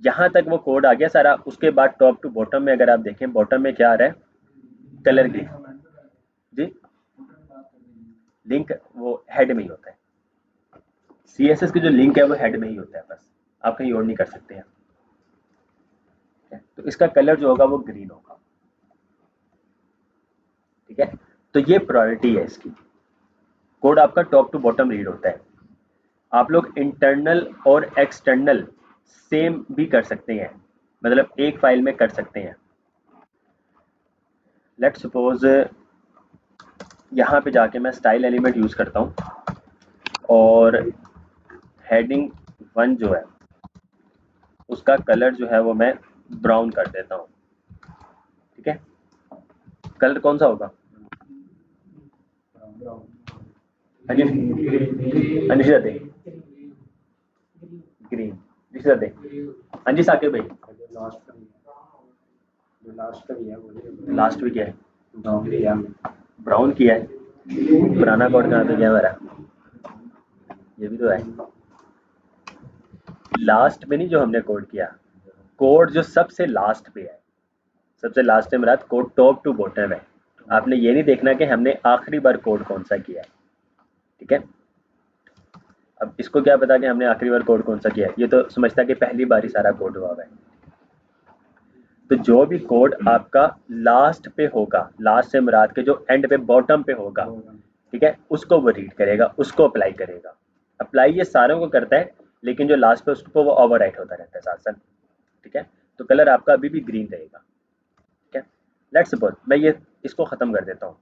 यहाँ तक वो कोड आ गया सारा। उसके बाद टॉप टू बॉटम में अगर आप देखें, बॉटम में क्या आ रहा है, कलर ग्रीन जी। लिंक वो हेड में ही होता है, CSS की जो लिंक है वो हेड में ही होता है, बस आप कहीं और नहीं कर सकते हैं। तो इसका कलर जो होगा वो ग्रीन होगा। ठीक है, तो ये प्रायोरिटी है इसकी। कोड आपका टॉप टू बॉटम रीड होता है। आप लोग इंटरनल और एक्सटर्नल सेम भी कर सकते हैं, मतलब एक फाइल में कर सकते हैं। लेट सपोज यहाँ पे जाके मैं स्टाइल एलिमेंट यूज करता हूँ और हेडिंग 1 जो है उसका कलर जो है वो मैं ब्राउन कर देता हूँ। ठीक है, कलर कौन सा होगा, अनिशिता दे, ग्रीन। अनिशिता दे, हाँ जी साकिब भाई। लास्ट भी क्या है, ब्राउन किया है। पुराना कोड कहाँ पे गया मेरा, ये भी तो है। लास्ट में नहीं जो हमने कोड किया, कोड जो सबसे लास्ट पे है, सबसे लास्ट में रात कोड टॉप टू बॉटम है। आपने ये नहीं देखना कि हमने आखिरी बार कोड कौन सा किया है। ठीक है, अब इसको क्या पता कि हमने आखिरी बार कोड कौन सा किया है, ये तो समझता कि पहली बार ही सारा कोड हुआ है। तो जो भी कोड आपका लास्ट पे होगा, लास्ट से मुराद के जो एंड पे बॉटम पे होगा, ठीक है, उसको वो रीड करेगा, उसको अप्लाई करेगा। अप्लाई ये सारों को करता है, लेकिन जो लास्ट पे उसको वो ओवरराइट होता रहता है साथ साथ। ठीक है, तो कलर आपका अभी भी ग्रीन रहेगा। ठीक है, लेट्स सपोज मैं ये इसको खत्म कर देता हूँ।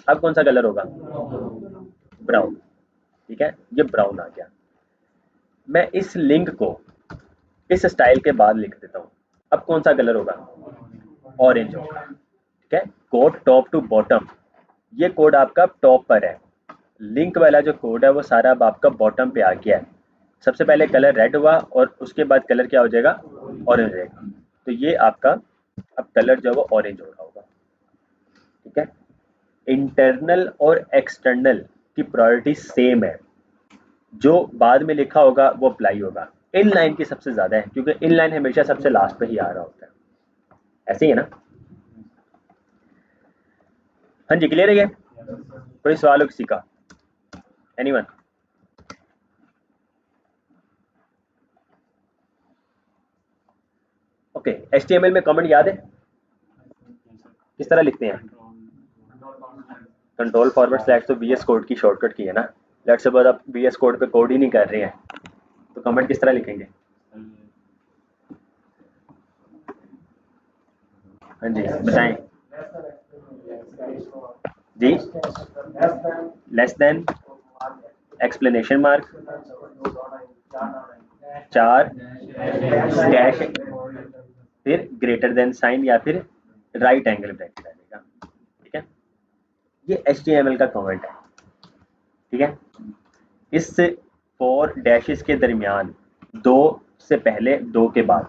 अब कौन सा कलर होगा, ब्राउन। ठीक है, ये ब्राउन आ गया। मैं इस लिंक को इस स्टाइल के बाद लिख देता हूँ। अब कौन सा कलर होगा, ऑरेंज होगा। ठीक है, कोड टॉप टू बॉटम, ये कोड आपका टॉप पर है। लिंक वाला जो कोड है वो सारा अब आपका बॉटम पे आ गया है। सबसे पहले कलर रेड हुआ और उसके बाद कलर क्या हो जाएगा, ऑरेंज रहेगा। तो ये आपका अब कलर जो है वो ऑरेंज हो रहा होगा। ठीक है, इंटरनल और एक्सटर्नल की प्रायोरिटी सेम है। जो बाद में लिखा होगा वो अप्लाई होगा। इन लाइन की सबसे ज्यादा है, क्योंकि इन लाइन हमेशा सबसे लास्ट पे ही आ रहा होता है। ऐसे ही है ना। हाँ जी, क्लियर है ये? कोई सवाल हो किसी का, एनीवन? ओके, HTML में कमेंट याद है, किस तरह लिखते हैं? कंट्रोल फॉरवर्ड स्लैश तो VS कोड की शॉर्टकट की है ना। लेट्स सपोज आप VS कोड पे कोड ही नहीं कर रहे हैं, तो कमेंट किस तरह लिखेंगे? हाँ जी बताएं जी। Less than, explanation mark, 4 dash, फिर ग्रेटर देन साइन या फिर राइट एंगल ब्रैकेट आ जाएगा। ठीक है, ये HTML का कमेंट है। ठीक है, इस 4 डैशेस के दरमियान, 2 से पहले 2 के बाद,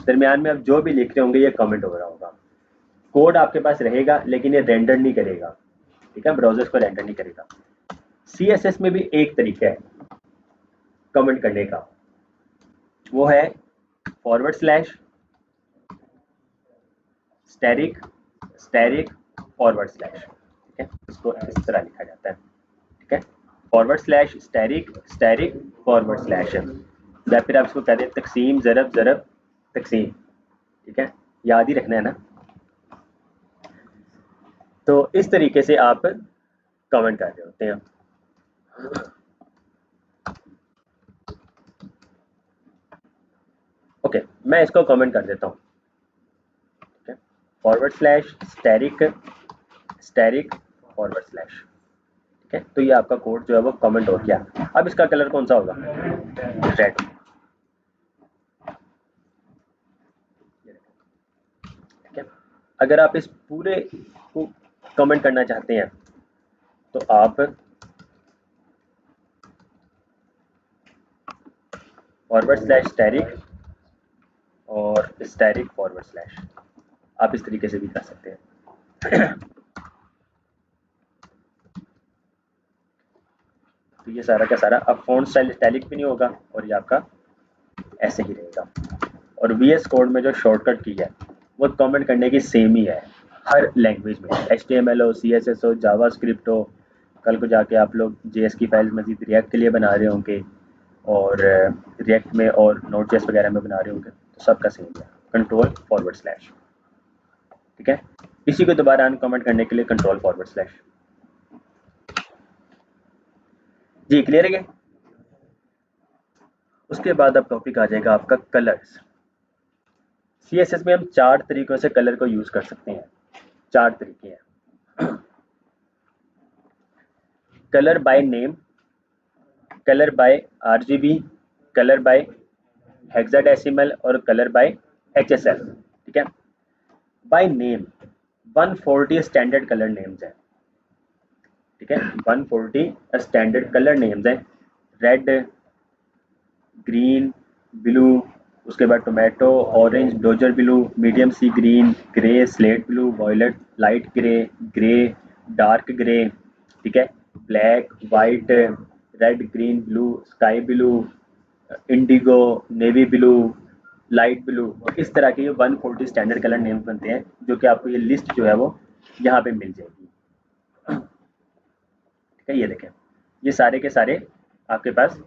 दरमियान में आप जो भी लिख रहे होंगे ये कमेंट हो रहा होगा। कोड आपके पास रहेगा लेकिन ये रेंडर नहीं करेगा। ठीक है, ब्राउजर को रेंडर नहीं करेगा। CSS में भी एक तरीका है कमेंट करने का, वो है /, स्टैरिक //। ठीक है, इसको इस तरह लिखा जाता है। ठीक है, // स्टैरिक // या फिर आप इसको कहते हैं तकसीम ज़रब तकसीम। ठीक है, याद ही रखना है ना। तो इस तरीके से आप कमेंट कर रहे होते हैं। ओके, मैं इसको कमेंट कर देता हूँ। ठीक है, // स्टैरिक //। ठीक है, तो ये आपका कोड जो है वो कमेंट हो गया। अब इसका कलर कौन सा होगा? रेड। ठीक है, अगर आप इस पूरे को कमेंट करना चाहते हैं तो आप // स्टैरिक और स्टैरिक // आप इस तरीके से भी कर सकते हैं। तो ये सारा का सारा, अब फ़ॉन्ट स्टाइल इटैलिक भी नहीं होगा और ये आपका ऐसे ही रहेगा। और VS कोड में जो शॉर्टकट की है वो कमेंट करने की सेम ही है हर लैंग्वेज में, HTML हो, CSS हो, जावास्क्रिप्ट हो। कल को जाके आप लोग JS की फाइल मजीद रिएक्ट के लिए बना रहे होंगे और रिएक्ट में और Node.js वगैरह में बना रहे होंगे, तो सबका सेम है, कंट्रोल //। ठीक है, इसी को दोबारा अनकमेंट करने के लिए कंट्रोल //। जी क्लियर है? उसके बाद अब टॉपिक आ जाएगा आपका कलर्स। CSS में हम 4 तरीकों से कलर को यूज कर सकते हैं। 4 तरीके हैं। Colour by name, colour by RGB, colour by hexadecimal और कलर बाय HSL। ठीक है, by name 140 standard colour names हैं। ठीक है, 140 स्टैंडर्ड कलर नेम्स हैं। रेड, ग्रीन, ब्लू, उसके बाद tomato, orange, dodger blue, medium sea green, grey, slate blue, violet, light grey, dark grey. ठीक है, black, white, red, green, blue, sky blue, indigo, navy blue, light blue. इस तरह के ये 140 standard colour names बनते हैं, जो कि आपको ये लिस्ट जो है वो यहाँ पे मिल जाएगी। ठीक है, ये देखें, ये सारे के सारे आपके पास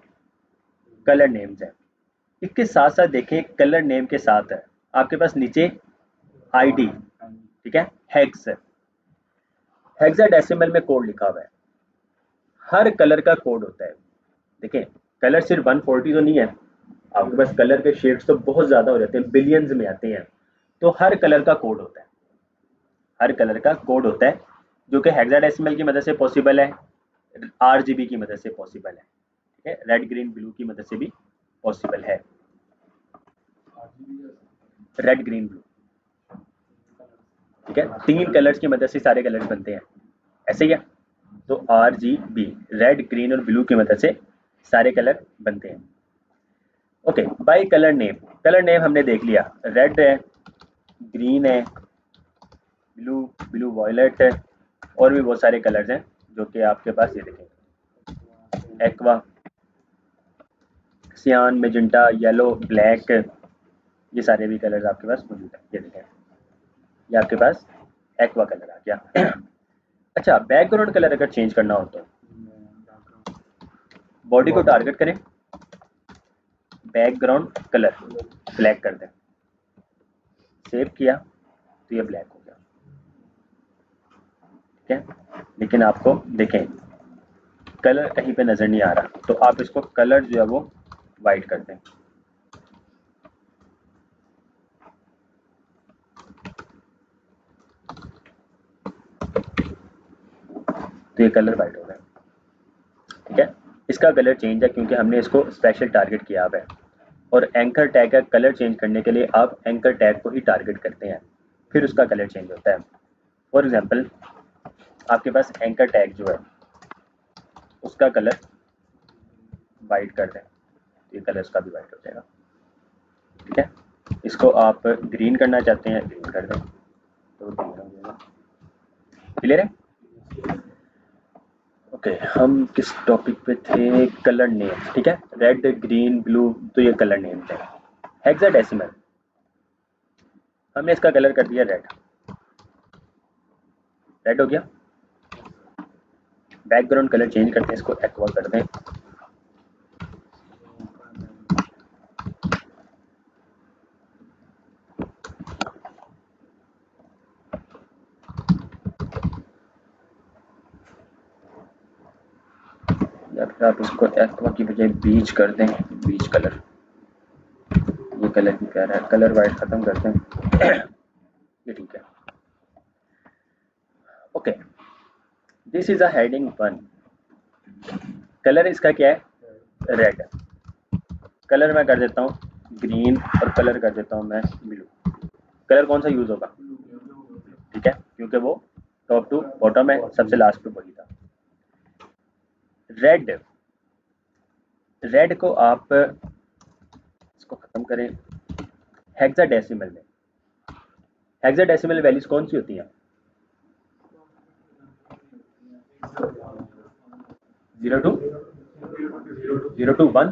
कलर नेम्स हैं। इसके साथ साथ देखें, कलर नेम के साथ है आपके पास नीचे ID। ठीक है, हेक्साडेसिमल में कोड लिखा हुआ है, हर कलर का कोड होता है। देखें, कलर सिर्फ 140 तो नहीं है, आपके पास कलर के शेड्स तो बहुत ज्यादा हो जाते हैं, बिलियंस में आते हैं। तो हर कलर का कोड होता है, हर कलर का कोड होता है, जो कि हेक्साडेसिमल की मदद से पॉसिबल है, RGB की मदद से पॉसिबल है। ठीक है, रेड, ग्रीन, ब्लू की मदद से भी पॉसिबल है। Red, green, blue. ठीक है, 3 कलर्स की मदद से सारे कलर्स बनते हैं, ऐसे ही है। तो RGB, रेड, ग्रीन और ब्लू की मदद से सारे कलर बनते हैं। Okay, by colour name, colour name हमने देख लिया, रेड है, ग्रीन है, ब्लू वॉयलेट है, और भी बहुत सारे कलर्स हैं जो कि आपके पास, ये देखें, एक्वा, सियान, मेजेंटा, येलो, ब्लैक, ये सारे भी कलर्स आपके पास मौजूद है। ये देखें, ये आपके पास एक्वा कलर आ गया। अच्छा, बैकग्राउंड कलर अगर चेंज करना हो तो बॉडी को टारगेट करें, बैकग्राउंड कलर ब्लैक कर दें, सेव किया तो ये ब्लैक हो गया। ठीक है, लेकिन आपको देखें कलर कहीं पे नजर नहीं आ रहा, तो आप इसको कलर जो है वो वाइट कर दें। तो ये कलर वाइट हो गया। ठीक है, इसका कलर चेंज है क्योंकि हमने इसको स्पेशल टारगेट किया हुआ है। और एंकर टैग का कलर चेंज करने के लिए आप एंकर टैग को ही टारगेट करते हैं, फिर उसका कलर चेंज होता है। फॉर एग्जांपल आपके पास एंकर टैग जो है उसका कलर वाइट कर दें, ये कलर उसका भी वाइट हो जाएगा, ठीक है। इसको आप ग्रीन करना चाहते हैं, ग्रीन कर दें तो ग्रीन हो जाएगा। क्लियर है? ओके, हम किस टॉपिक पे थे? कलर नेम, ठीक है। रेड, ग्रीन, ब्लू, तो ये कलर नेम थे। हेक्साडेसिमल, हमने इसका कलर कर दिया रेड, रेड हो गया। बैकग्राउंड कलर चेंज करते हैं, इसको एक्वा कर दें। या फिर आप इसको एक्वा की बजाय बीच कर दें, बीच कलर। ये कलर भी कह रहा है, कलर वाइट खत्म कर दें। ये ठीक है। Okay, this is a heading 1। Colour इसका क्या है? रेड। कलर मैं कर देता हूँ ग्रीन और कलर कर देता हूँ मैं ब्लू। कलर कौन सा यूज होगा? ठीक है, क्योंकि वो टॉप टू बॉटम है, सबसे लास्ट पे वही था। रेड, रेड को आप इसको खत्म करें हेक्साडेसिमल में। हेक्साडेसिमल वैल्यूज कौन सी होती हैं? 0 to 1,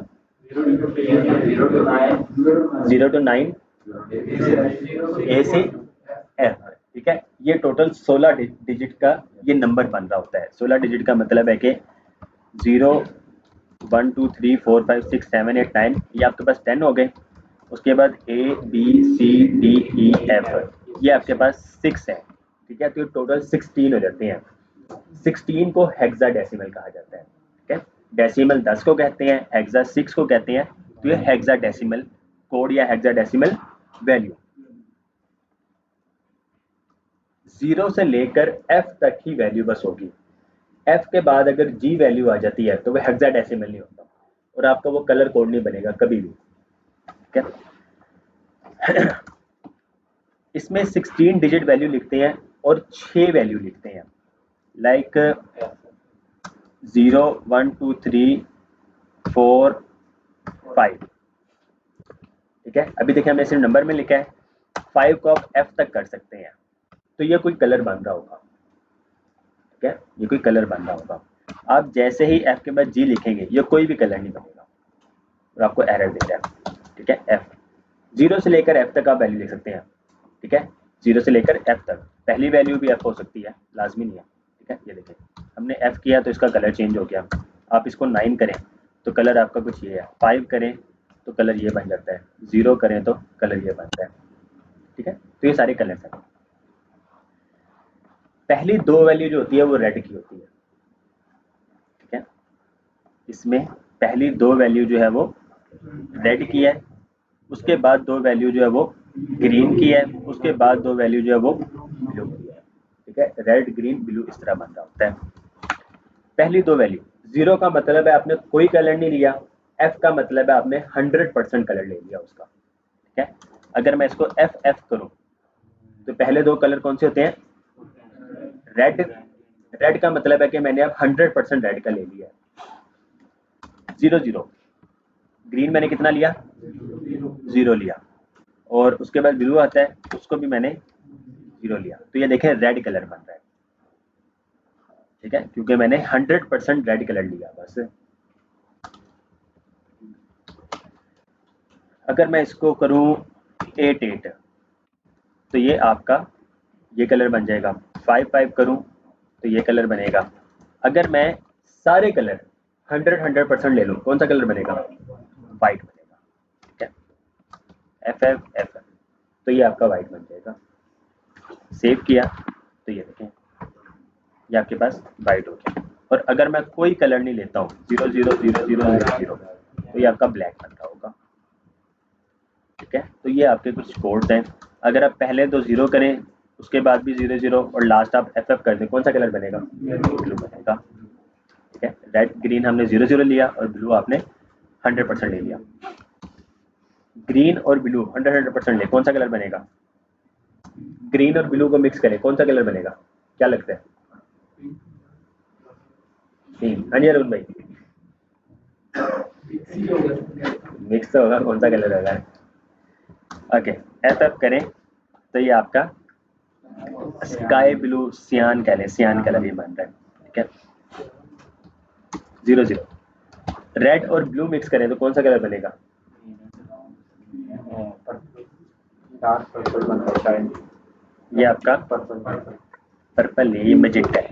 0 to 9, ए से एफ, ठीक है। ये टोटल 16 डिजिट का ये नंबर बन रहा होता है। 16 डिजिट का मतलब है कि 0, 1, 2, 3, 4, 5, 6, 7, 8, 9, ये आपके पास 10 हो गए। उसके बाद ए, बी, सी, डी, ई, एफ, ये आपके पास 6 है, ठीक है। तो टोटल 16 हो जाते हैं। 16 को हेक्साडेसिमल कहा जाता है, ठीक है। डेसिमल 10 को कहते हैं, हेक्सा 6 को कहते हैं। तो ये हेक्साडेसिमल कोड या हेक्साडेसिमल वैल्यू। 0 से लेकर एफ तक ही वैल्यू बस होगी। एफ के बाद अगर जी वैल्यू आ जाती है तो वो हेक्साडेसिमल नहीं होता और आपका वो कलर कोड नहीं बनेगा कभी भी, ठीक है। इसमें 16 डिजिट वैल्यू लिखते हैं और 6 वैल्यू लिखते हैं, लाइक 0, 1, 2, 3, 4, 5, ठीक है। अभी देखिए हमने सिर्फ नंबर में लिखा है, 5 को आप एफ तक कर सकते हैं। तो ये कोई कलर बन रहा होगा, ठीक है, ये कोई कलर बन रहा होगा। आप जैसे ही एफ के बाद जी लिखेंगे ये कोई भी कलर नहीं बनेगा और आपको एरर दे रहा है, ठीक है। एफ 0 से लेकर एफ तक आप वैल्यू लिख सकते हैं, ठीक है। 0 से लेकर एफ तक, पहली वैल्यू भी एफ हो सकती है, लाजमी नहीं है, ठीक है। ये देखिए हमने एफ किया तो इसका कलर चेंज हो गया। आप इसको 9 करें तो कलर आपका कुछ ये है, 5 करें तो कलर ये बन जाता है, 0 करें तो कलर ये बनता है, ठीक है। तो ये सारे कलर्स हैं। पहली 2 वैल्यू जो होती है वो रेड की होती है, ठीक है। इसमें पहली 2 वैल्यू जो है वो रेड की है, उसके बाद 2 वैल्यू जो है वो ग्रीन की है, उसके बाद 2 वैल्यू जो है वो ब्लू की है, ठीक है। रेड, ग्रीन, ब्लू इस तरह बन रहा होता है। पहली 2 वैल्यू, 0 का मतलब है आपने कोई कलर नहीं लिया, एफ का मतलब है आपने 100% कलर ले लिया उसका, ठीक है। अगर मैं इसको एफ एफ करूं तो पहले 2 कलर कौन से होते हैं? रेड, रेड का मतलब है कि मैंने अब 100% रेड का ले लिया है। 0, 0, ग्रीन मैंने कितना लिया? 0 लिया, और उसके बाद ब्लू आता है उसको भी मैंने 0 लिया। तो ये देखें रेड कलर बन रहा है, ठीक है, क्योंकि मैंने 100% रेड कलर लिया बस। अगर मैं इसको करूं 8, 8, तो ये आपका ये कलर बन जाएगा। 5, 5 करूं तो ये कलर बनेगा। अगर मैं सारे कलर 100% ले लूं, कौन सा कलर बनेगा? वाइट बनेगा, ठीक है। एफ एफ एफ, तो ये आपका वाइट बन जाएगा। सेव किया तो ये देखें ये आपके पास वाइट हो गया। और अगर मैं कोई कलर नहीं लेता हूँ, 0, 0, 0, 0, 0, 0, तो ये आपका ब्लैक बन रहा होगा, ठीक है। तो ये आपके कुछ कोड्स हैं। अगर आप पहले तो 0 करें, उसके बाद भी 0, 0 और लास्ट आप एफ एफ कर दें, कौन सा कलर बनेगा? ब्लू बनेगा, ठीक है। रेड, ग्रीन हमने 0, 0 लिया और ब्लू आपने 100% ले लिया। ग्रीन और ब्लू 100% ले, कौन सा कलर बनेगा? ग्रीन और ब्लू को मिक्स करें, कौन सा कलर बनेगा? क्या लगता है? हाँ जी अरुण भाई, मिक्स तो होगा, कौन सा कलर होगा? ओके, ऐसा करें तो ये आपका स्काई ब्लू सियान कह लें, सियान कलर ये बन रहा है, ठीक है। 0 0 रेड और ब्लू मिक्स करें तो कौन सा कलर बनेगा? डार्क पर्पल बनता है। ये आपका पर्पल नहीं, ये मेजेंटा है,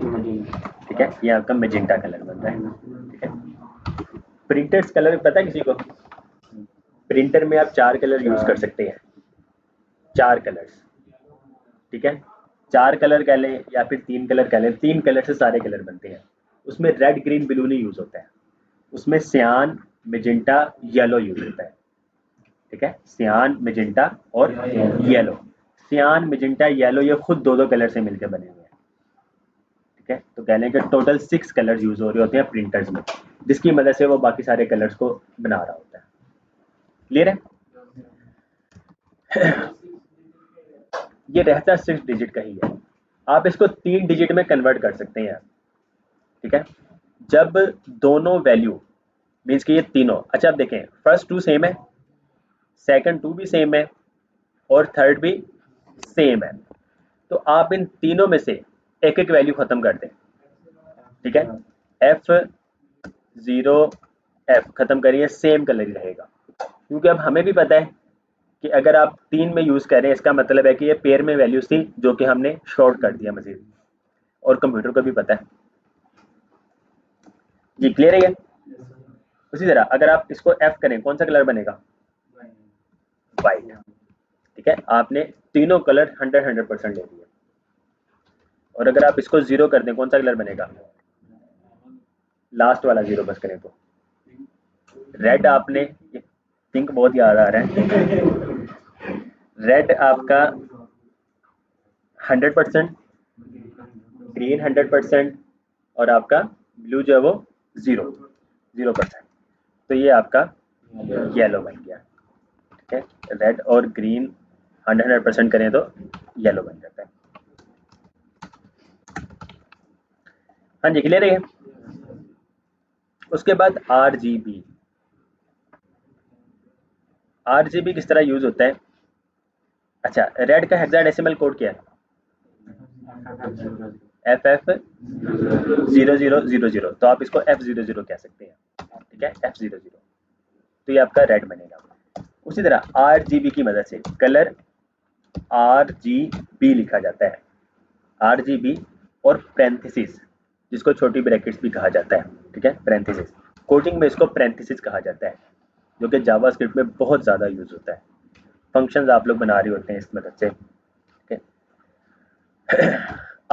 ठीक है। ये आपका मेजेंटा कलर बन रहा है, ठीक है। प्रिंटर्स कलर पता है किसी को? प्रिंटर में आप 4 कलर यूज कर सकते हैं, 4 कलर्स, ठीक है। 4 कलर कह लें या फिर 3 कलर कह लें, 3 कलर से सारे कलर बनते हैं। उसमें रेड ग्रीन ब्लू नहीं यूज होता है, उसमें सियान मेजेंटा येलो यूज होता है, ठीक है। सियान मेजेंटा और येलो, सियान मेजेंटा येलो ये खुद 2 कलर से मिलकर बने हुए हैं, ठीक है। तो कह लें कि टोटल 6 कलर यूज हो रहे होते हैं प्रिंटर्स में, जिसकी मदद से वो बाकी सारे कलर्स को बना रहा होता है। क्लियर है? ये रहता 6 डिजिट का ही है, आप इसको 3 डिजिट में कन्वर्ट कर सकते हैं, ठीक है। जब दोनों वैल्यू मीन्स कि ये तीनों, अच्छा आप देखें फर्स्ट 2 सेम है, सेकंड 2 भी सेम है और थर्ड भी सेम है, तो आप इन तीनों में से एक एक वैल्यू खत्म कर दें, ठीक है। F0 F खत्म करिए, सेम कलर ही रहेगा, क्योंकि अब हमें भी पता है कि अगर आप 3 में यूज कर रहे हैं इसका मतलब है कि ये पेयर में वैल्यूज थी जो कि हमने शॉर्ट कर दिया मजीद, और कंप्यूटर को भी पता है। ये क्लियर है? उसी तरह अगर आप इसको F करें कौन सा कलर बनेगा? वाइट, ठीक है। आपने तीनों कलर 100% ले लिए, और अगर आप इसको 0 कर दें कौन सा कलर बनेगा? लास्ट वाला 0 बस करें तो रेड, आपने पिंक बहुत याद आ रहा है, रेड आपका 100%, ग्रीन 100% और आपका ब्लू जो है वो 0%, तो ये आपका येलो बन गया, ठीक है। रेड और ग्रीन 100% करें तो येलो बन जाता है। हाँ जी क्लियर है? उसके बाद RGB, RGB किस तरह यूज होता है? अच्छा, रेड का हेक्साडेसिमल कोड क्या है? FF0000, तो आप इसको F00 कह सकते हैं, ठीक है, F00, तो ये आपका रेड बनेगा। उसी तरह RGB की मदद से कलर RGB लिखा जाता है, RGB और पैरेंथेसिस, जिसको छोटी ब्रैकेट्स भी कहा जाता है, ठीक है, पैरेंथेसिस, कोडिंग में इसको पैरेंथेसिस कहा जाता है, जो कि जावास्क्रिप्ट में बहुत ज़्यादा यूज होता है, फंक्शंस आप लोग बना रहे होते हैं इस मदद से, ठीक है।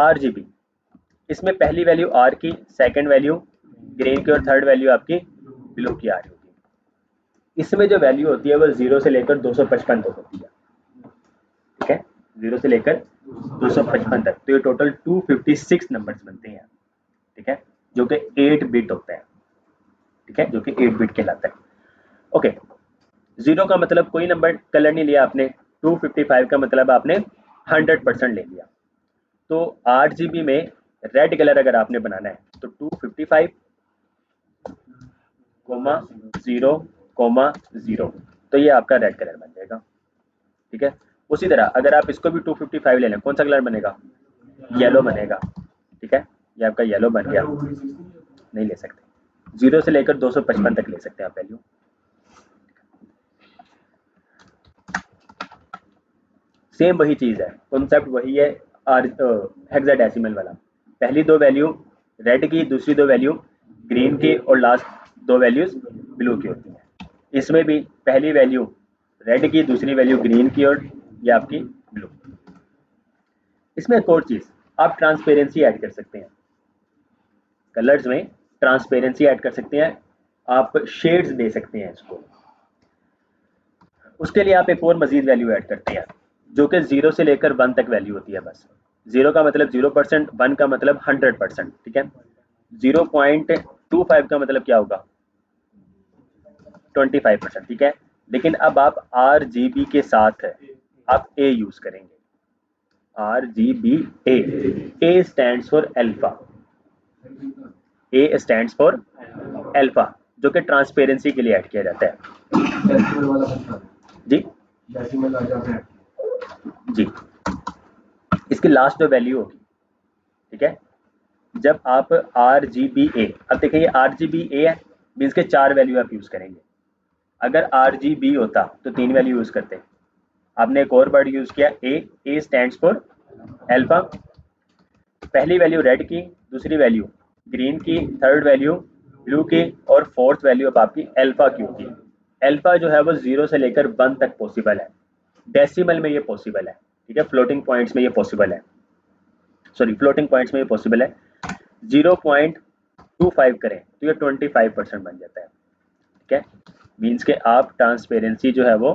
RGB, इसमें पहली वैल्यू R की, सेकंड वैल्यू ग्रीन की और थर्ड वैल्यू आपकी ब्लू की आ रही होती है। इसमें जो वैल्यू होती है वो 0 से लेकर 255 तक होती है, ठीक है, 0 से लेकर 255 तक, तो ये टोटल 256 नंबर्स बनते हैं, ठीक है, जो कि 8 बिट होता है, ठीक है, जो कि 8 बिट कहलाता है। ओके, 0 का मतलब कोई नंबर कलर नहीं लिया आपने, 255 का मतलब आपने 100% ले लिया। तो RGB में रेड कलर अगर आपने बनाना है तो 255, 0, 0, तो ये आपका रेड कलर बन जाएगा, ठीक है। उसी तरह अगर आप इसको भी 255 ले लें कौन सा कलर बनेगा? येलो बनेगा, ठीक है, ये आपका येलो बन गया। नहीं ले सकते, 0 से लेकर 255 तक ले सकते हैं आप वैल्यू। सेम वही चीज़ है, कॉन्सेप्ट वही है, हेक्साडेसिमल वाला, पहली 2 वैल्यू रेड की, दूसरी 2 वैल्यू ग्रीन की और लास्ट 2 वैल्यूज ब्लू की होती हैं। इसमें भी पहली वैल्यू रेड की, दूसरी वैल्यू ग्रीन की और ये आपकी ब्लू। इसमें एक और चीज़, आप ट्रांसपेरेंसी ऐड कर सकते हैं, कलर्स में ट्रांसपेरेंसी ऐड कर सकते हैं, आप शेड्स दे सकते हैं इसको। उसके लिए आप एक और मजीद वैल्यू ऐड करते हैं, जो कि 0 से लेकर 1 तक वैल्यू होती है बस। 0 का मतलब 0%, 1 का मतलब 100%, ठीक है। 0.25 का मतलब क्या होगा? 25%, ठीक है। लेकिन अब आप RGB के साथ आप A यूज करेंगे, RGBA। A stands for alpha, A stands for alpha, जो कि ट्रांसपेरेंसी के लिए ऐड किया जाता है। डेसिमल वाला बनता है, जी डेसिमल आ जाता है। जी, इसकी लास्ट जो वैल्यू होगी, ठीक है, जब आप RGBA, अब देखिए ये RGBA है, मीन्स के 4 वैल्यू आप यूज करेंगे। अगर RGB होता तो 3 वैल्यू यूज करते। आपने एक और वर्ड यूज किया A स्टैंड्स फॉर अल्फा। पहली वैल्यू रेड की, दूसरी वैल्यू ग्रीन की, थर्ड वैल्यू ब्लू की, और फोर्थ वैल्यू अब आपकी अल्फा की होगी। अल्फा जो है वो 0 से लेकर 1 तक पॉसिबल है, डेसिमल में ये पॉसिबल है, ठीक है, फ्लोटिंग पॉइंट्स में ये पॉसिबल है, सॉरी फ्लोटिंग पॉइंट्स में ये पॉसिबल है। 0.25 करें तो ये 25% बन जाता है, ठीक है, मीन्स के आप ट्रांसपेरेंसी जो है वो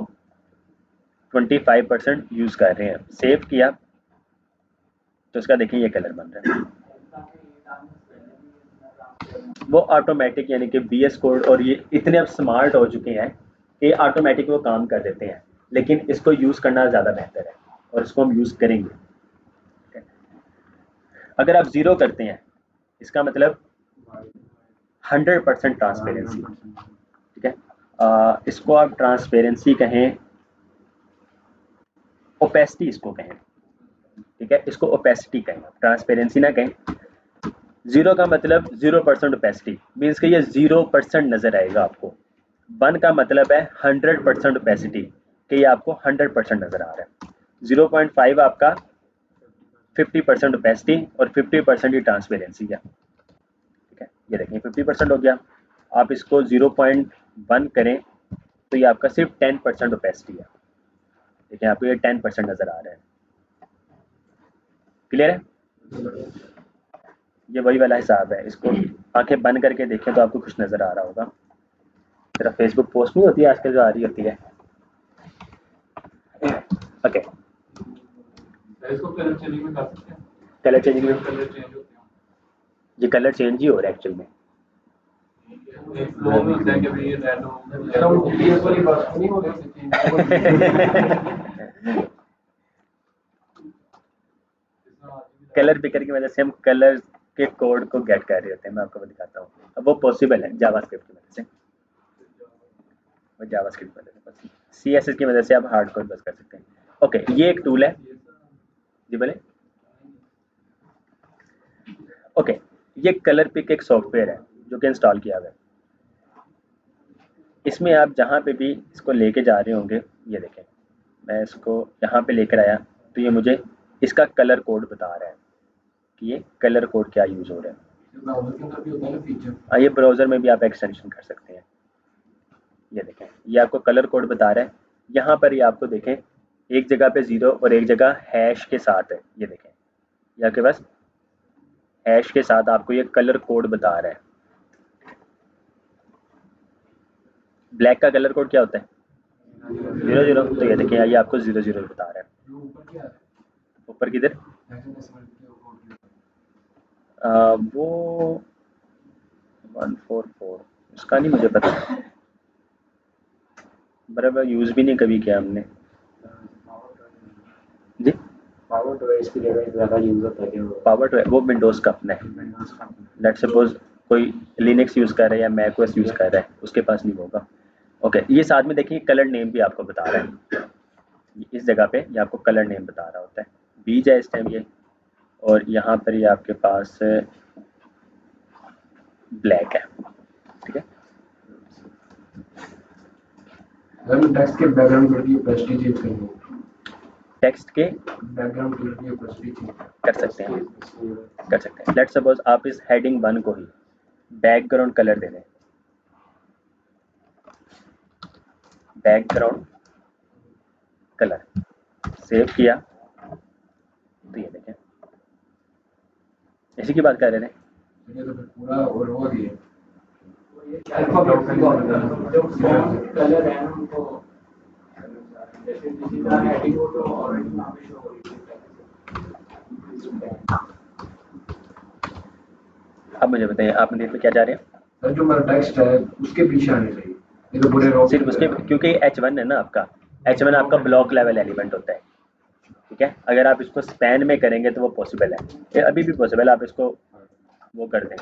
25% यूज कर रहे हैं। सेव किया तो इसका देखिए ये कलर बन रहा है, वो ऑटोमेटिक, यानी कि BS कोड और ये इतने अब स्मार्ट हो चुके हैं कि ऑटोमेटिक वो काम कर देते हैं, लेकिन इसको यूज करना ज्यादा बेहतर है और इसको हम यूज करेंगे। अगर आप 0 करते हैं इसका मतलब 100% ट्रांसपेरेंसी, ठीक है। इसको आप ट्रांसपेरेंसी कहें, ओपेसिटी इसको कहें, ठीक है, इसको ओपेसिटी कहें, ट्रांसपेरेंसी ना कहें। 0 का मतलब 0% ओपेसिटी, मीन्स कि ये 0% नजर आएगा आपको। 1 का मतलब है 100% ओपेसिटी, कि ये आपको 100% नजर आ रहा है। 0.5 आपका 50% ओपेसिटी और 50% ही ट्रांसपेरेंसी है, ठीक है। ये देखिए 50% हो गया। आप इसको 0.1 करें तो ये आपका सिर्फ 10% ओपेसिटी है, देखिए आपको ये 10% नजर आ रहा है। क्लियर है? ये वही वाला हिसाब है, इसको आंखें बंद करके देखें तो आपको कुछ नजर आ रहा होगा। तेरा फेसबुक पोस्ट नहीं होती है आजकल जो आ रही होती है, ओके। इसको कलर चेंजिंग में कर सकते हैं, कलर चेंजिंग में कलर चेंज होते हैं, ये कलर चेंज ही हो रहा है एक्चुअल में। एक फ्लो में होता है कि भाई ये रेड हो, सर वो BS वाली बात तो नहीं हो रही कलर पिकर की वजह से हम कलर के कोड को गेट कर रहे होते हैं, मैं आपको दिखाता हूँ। अब वो पॉसिबल है जावास्क्रिप्ट की वजह से, वो जावास्क्रिप्ट की वजह से, CSS की वजह से आप हार्ड कोड बस कर सकते हैं। ओके, ये एक टूल है जी, बोले। ओके, ये कलर पिक एक सॉफ्टवेयर है जो कि इंस्टॉल किया हुआ है। इसमें आप जहाँ पे भी इसको लेके जा रहे होंगे, ये देखें, मैं इसको यहाँ पे लेकर आया तो ये मुझे इसका कलर कोड बता रहा है कि ये कलर कोड क्या यूज हो रहा है। ब्राउज़र के अंदर भी होता है ना फीचर। ये ब्राउज़र में भी आप एक्सटेंशन कर सकते हैं। ये देखें, ये आपको कलर कोड बता रहा है। यहाँ पर ये आपको देखें, एक जगह पे 0 और एक जगह हैश के साथ है। ये देखें, ये आपके पास हैश के साथ आपको ये कलर कोड बता रहा है। ब्लैक का कलर कोड क्या होता है? 0 0। तो ये देखें, ये आपको 0 0 बता रहा है। ऊपर क्या है? ऊपर किधर? वो 144, उसका नहीं मुझे पता, बराबर यूज भी नहीं कभी किया हमने जी। पावर डिवाइस की जगह ज़्यादा यूज होता है पावर वो विंडोज का अपना है। लेट सपोज कोई लिनक्स यूज कर रहा है या मैक ओएस यूज कर रहा है, उसके पास नहीं होगा। ओके, ये साथ में देखिए कलर नेम भी आपको बता रहा है। इस जगह पे ये आपको कलर नेम बता रहा होता है। बीज है इस टाइम ये, और यहाँ पर ये आपके पास ब्लैक है, ठीक है। टेक्स्ट के बैकग्राउंड कलर की ओपेसिटी चेंज करनी है, टेक्स्ट के बैकग्राउंड कलर की ओपेसिटी चेंज कर सकते हैं, कर सकते हैं। लेट सपोज आप इस हेडिंग 1 को ही बैकग्राउंड कलर दे दें, बैकग्राउंड कलर, सेव किया तो ये देखें, इसी की बात कर रहे थे। ये तो फिर पूरा और हो गया कलर है उनको, जैसे किसी का हेडिंग हो तो ऑरेंज नाम पे शो हो रही है। अब मुझे बताइए, आप मंदिर पे क्या जा रहे हैं? सर जो मेरा टेक्स्ट है उसके पीछे आने चाहिए। ये तो पूरे रो सिर्फ उसके, क्योंकि H1 है ना आपका, H1 आपका ब्लॉक लेवल एलिमेंट होता है, ठीक है। अगर आप इसको स्पैन में करेंगे तो वो पॉसिबल है, ये अभी भी पॉसिबल है। आप इसको वो कर दें,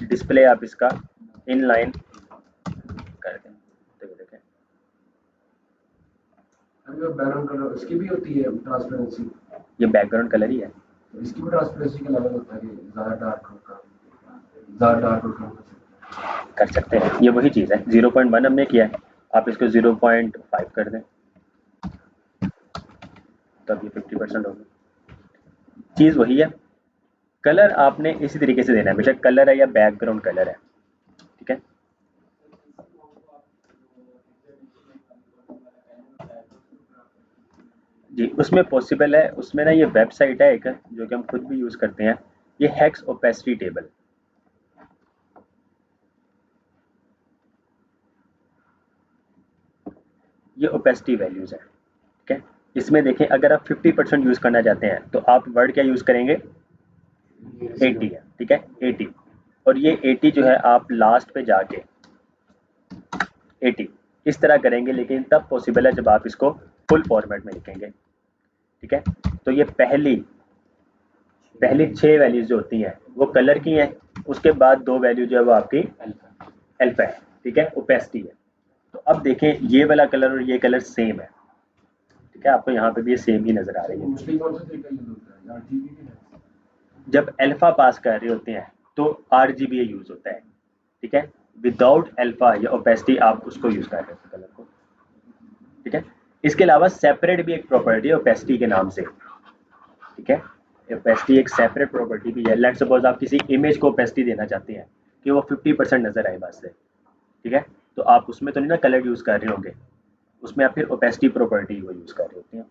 डिस्प्ले आप इसका इन लाइन कर दें, तो ये देखें। अभी वो बैकग्राउंड कलर इसकी भी होती है ट्रांसपेरेंसी, ये बैकग्राउंड कलर ही है, इसकी भी ट्रांसपेरेंसी का लेवल होता है कि ज़्यादा डार्क होगा, ज़्यादा डार्क होगा। कर सकते हैं। ये वही चीज़ है, 0.1 हमने किया है, आप इसको 0.5 कर दें, तब ये 50% होगी। चीज़ वही है, कलर आपने इसी तरीके से देना है, बेशक कलर है या बैकग्राउंड कलर है, ठीक है। जी, उसमें पॉसिबल है, उसमें ना ये वेबसाइट है एक जो कि हम खुद भी यूज़ करते हैं, ये हेक्स ओपेसिटी टेबल। ये ओपेसिटी वैल्यूज़ है, ठीक है। इसमें देखें, अगर आप 50% यूज़ करना चाहते हैं तो आप वर्ड क्या यूज़ करेंगे, 80 है, ठीक है, 80। और ये 80 जो है आप लास्ट पे जाके 80 इस तरह करेंगे, लेकिन तब पॉसिबल है जब आप इसको फुल फॉर्मेट में लिखेंगे, ठीक है। तो ये पहली 6 वैल्यूज जो होती हैं वो कलर की हैं, उसके बाद 2 वैल्यू जो है वो आपकी अल्फा है, ठीक है, ओपेसिटी है। तो अब देखें, ये वाला कलर और ये कलर सेम है, ठीक है, आपको यहाँ पे भी ये सेम ही नजर आ रही है। मोस्टली कौन सा तरीका यूज होता है, आरजीबी भी है? जब अल्फा पास कर रहे होते हैं तो RGBA यूज होता है, ठीक है। विदाउट अल्फा या ओपेसिटी आप उसको यूज कर रहे हैं कलर को, ठीक है। इसके अलावा सेपरेट भी एक प्रॉपर्टी है ओपेसिटी के नाम से, ठीक है। ओपेसिटी एक सेपरेट प्रॉपर्टी भी है। लेट्स सपोज आप किसी इमेज को ओपेसिटी देना चाहते हैं कि वो 50% नजर आए बस से, ठीक है, तो आप उसमें तो नहीं ना कलर यूज कर रहे होंगे, उसमें आप फिर ओपेसिटी प्रॉपर्टी वो यूज कर रहे होते हैं।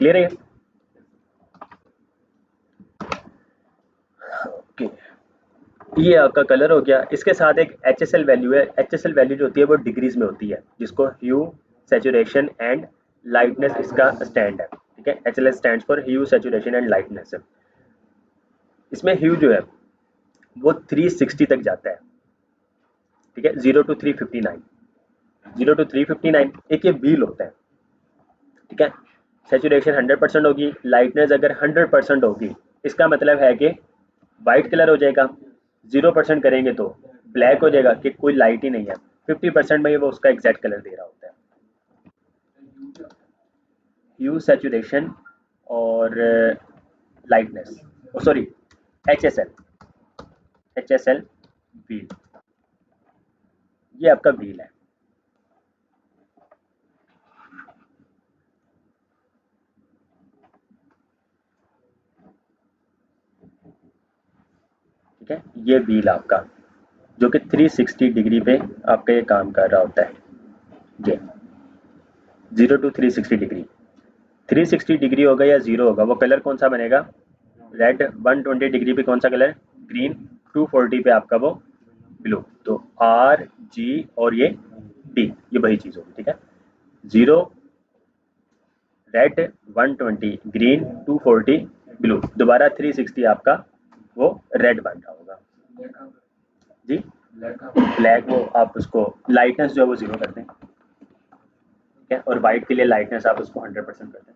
क्लियर है? ओके, ये आपका कलर हो गया। इसके साथ एक HSL वैल्यू है। HSL वैल्यू जो होती है वो डिग्रीज में होती है, जिसको ह्यू, सैचुरेशन एंड लाइटनेस इसका स्टैंड है, ठीक है। HLS stands for hue, saturation and lightness. इसमें ह्यू जो है वो 360 तक जाता है, ठीक है, 0 to 359, 0 to 359 एक ये व्हील होता है, ठीक है। सैचुरेशन 100% होगी, लाइटनेस अगर 100% होगी, इसका मतलब है कि वाइट कलर हो जाएगा। 0% करेंगे तो ब्लैक हो जाएगा कि कोई लाइट ही नहीं है। 50% में वो उसका एग्जैक्ट कलर दे रहा होता है। ह्यू, सैचुरेशन और lightness, sorry, HSL, HSL wheel, ये आपका व्हील है, ठीक है। ये व्हील आपका जो कि 360 डिग्री पे आपका ये काम कर रहा होता है, ये 0 to 360 डिग्री। 360 डिग्री होगा या 0 होगा, वो कलर कौन सा बनेगा, रेड। 120 डिग्री पे कौन सा कलर, ग्रीन। 240 पे आपका वो ब्लू। तो RG और ये D, ये वही चीज़ होगी, ठीक है। 0 रेड, 120 ग्रीन, 240 ब्लू, दोबारा 360 आपका वो रेड बन रहा होगा जी। ब्लैक वो आप उसको लाइटनेस जो है वो 0 कर दें, ठीक है, और वाइट के लिए लाइटनेस आप उसको 100% कर दें।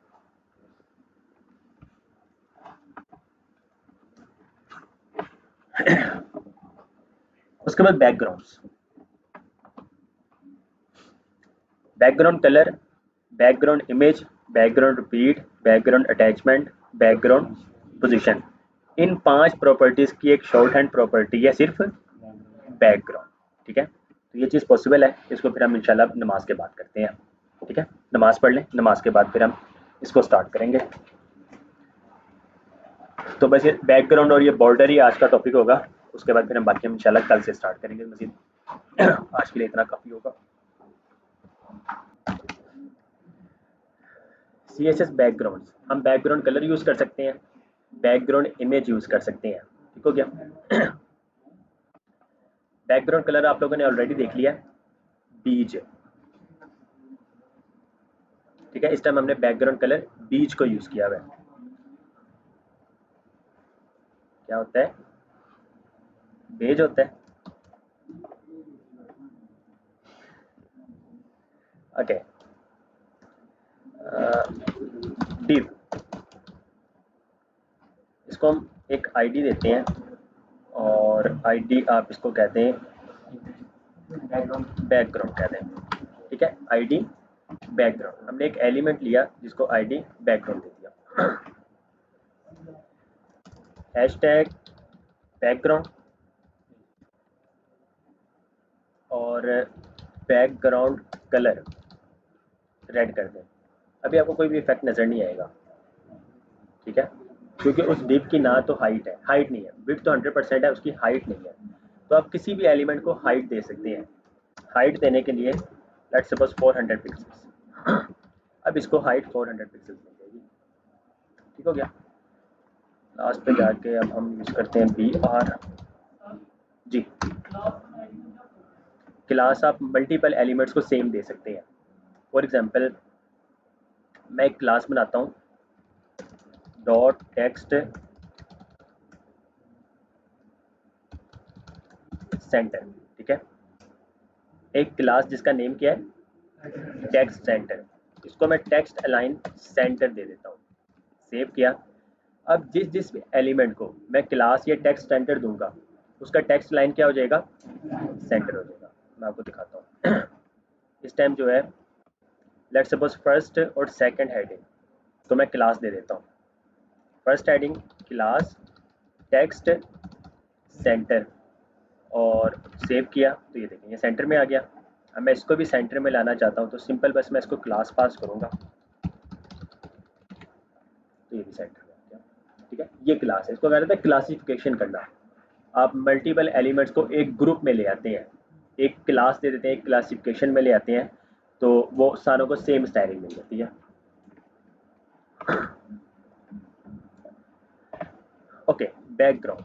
उसके बाद backgrounds, background colour, background image, background repeat, background attachment, background position. इन 5 प्रॉपर्टीज की एक शॉर्ट हैंड प्रॉपर्टी है सिर्फ बैकग्राउंड, ठीक है। तो ये चीज़ पॉसिबल है, इसको फिर हम इंशाल्लाह नमाज के बाद करते हैं, ठीक है। नमाज पढ़ लें, नमाज के बाद फिर हम इसको स्टार्ट करेंगे। तो बस ये बैकग्राउंड और ये बॉर्डर ही आज का टॉपिक होगा, उसके बाद फिर हम बाकी हम इंशाल्लाह कल से स्टार्ट करेंगे मजीद। आज के लिए इतना काफ़ी होगा। CSS बैकग्राउंड, हम बैकग्राउंड कलर यूज़ कर सकते हैं, बैकग्राउंड इमेज यूज़ कर सकते हैं, ठीक हो गया। बैकग्राउंड कलर आप लोगों ने ऑलरेडी देख लिया, बीज, ठीक है। इस टाइम हमने बैकग्राउंड कलर बीज को यूज़ किया हुआ है। क्या होता है, बेज होता है, ओके, div, इसको हम एक आईडी देते हैं और आईडी आप इसको कहते हैं बैकग्राउंड कहते हैं, ठीक है। आईडी बैकग्राउंड, हमने एक एलिमेंट लिया जिसको आईडी बैकग्राउंड दे दिया। हैशटैग बैकग्राउंड और बैकग्राउंड कलर रेड कर दें। अभी आपको कोई भी इफेक्ट नज़र नहीं आएगा, ठीक है, क्योंकि उस डिव की ना तो हाइट है, हाइट नहीं है, विड्थ तो 100% है, उसकी हाइट नहीं है। तो आप किसी भी एलिमेंट को हाइट दे सकते हैं। हाइट देने के लिए लेट्स सपोज 400 पिक्सल्स, अब इसको हाइट 400 पिक्सल्स मिल जाएगी, ठीक हो गया। लास्ट पे जाके अब हम यूज़ करते हैं BR जी। क्लास आप मल्टीपल एलिमेंट्स को सेम दे सकते हैं। फॉर एग्जांपल मैं एक क्लास बनाता हूँ डॉट टेक्स्ट सेंटर, ठीक है, एक क्लास जिसका नेम क्या है टेक्स्ट सेंटर, इसको मैं टेक्स्ट अलाइन सेंटर दे देता हूँ। सेव किया। अब जिस जिस एलिमेंट को मैं क्लास या टेक्स्ट सेंटर दूंगा उसका टेक्स्ट लाइन क्या हो जाएगा, सेंटर हो जाएगा। मैं आपको दिखाता हूँ। इस टाइम जो है लेट्स सपोज फर्स्ट और सेकंड हेडिंग तो मैं क्लास दे देता हूँ। First heading class text centre और सेव किया तो ये देखें ये सेंटर में आ गया। अब मैं इसको भी सेंटर में लाना चाहता हूँ तो सिंपल बस मैं इसको क्लास पास करूँगा तो ये भी सेंटर में आ गया, ठीक है। ये क्लास है, इसको कहते हैं क्लासिफिकेशन करना। आप मल्टीपल एलिमेंट्स को एक ग्रुप में ले आते हैं, एक क्लास दे देते हैं, एक क्लासिफिकेशन में ले आते हैं, तो वो सारों को सेम स्टाइलिंग मिल जाती है। ओके, बैकग्राउंड,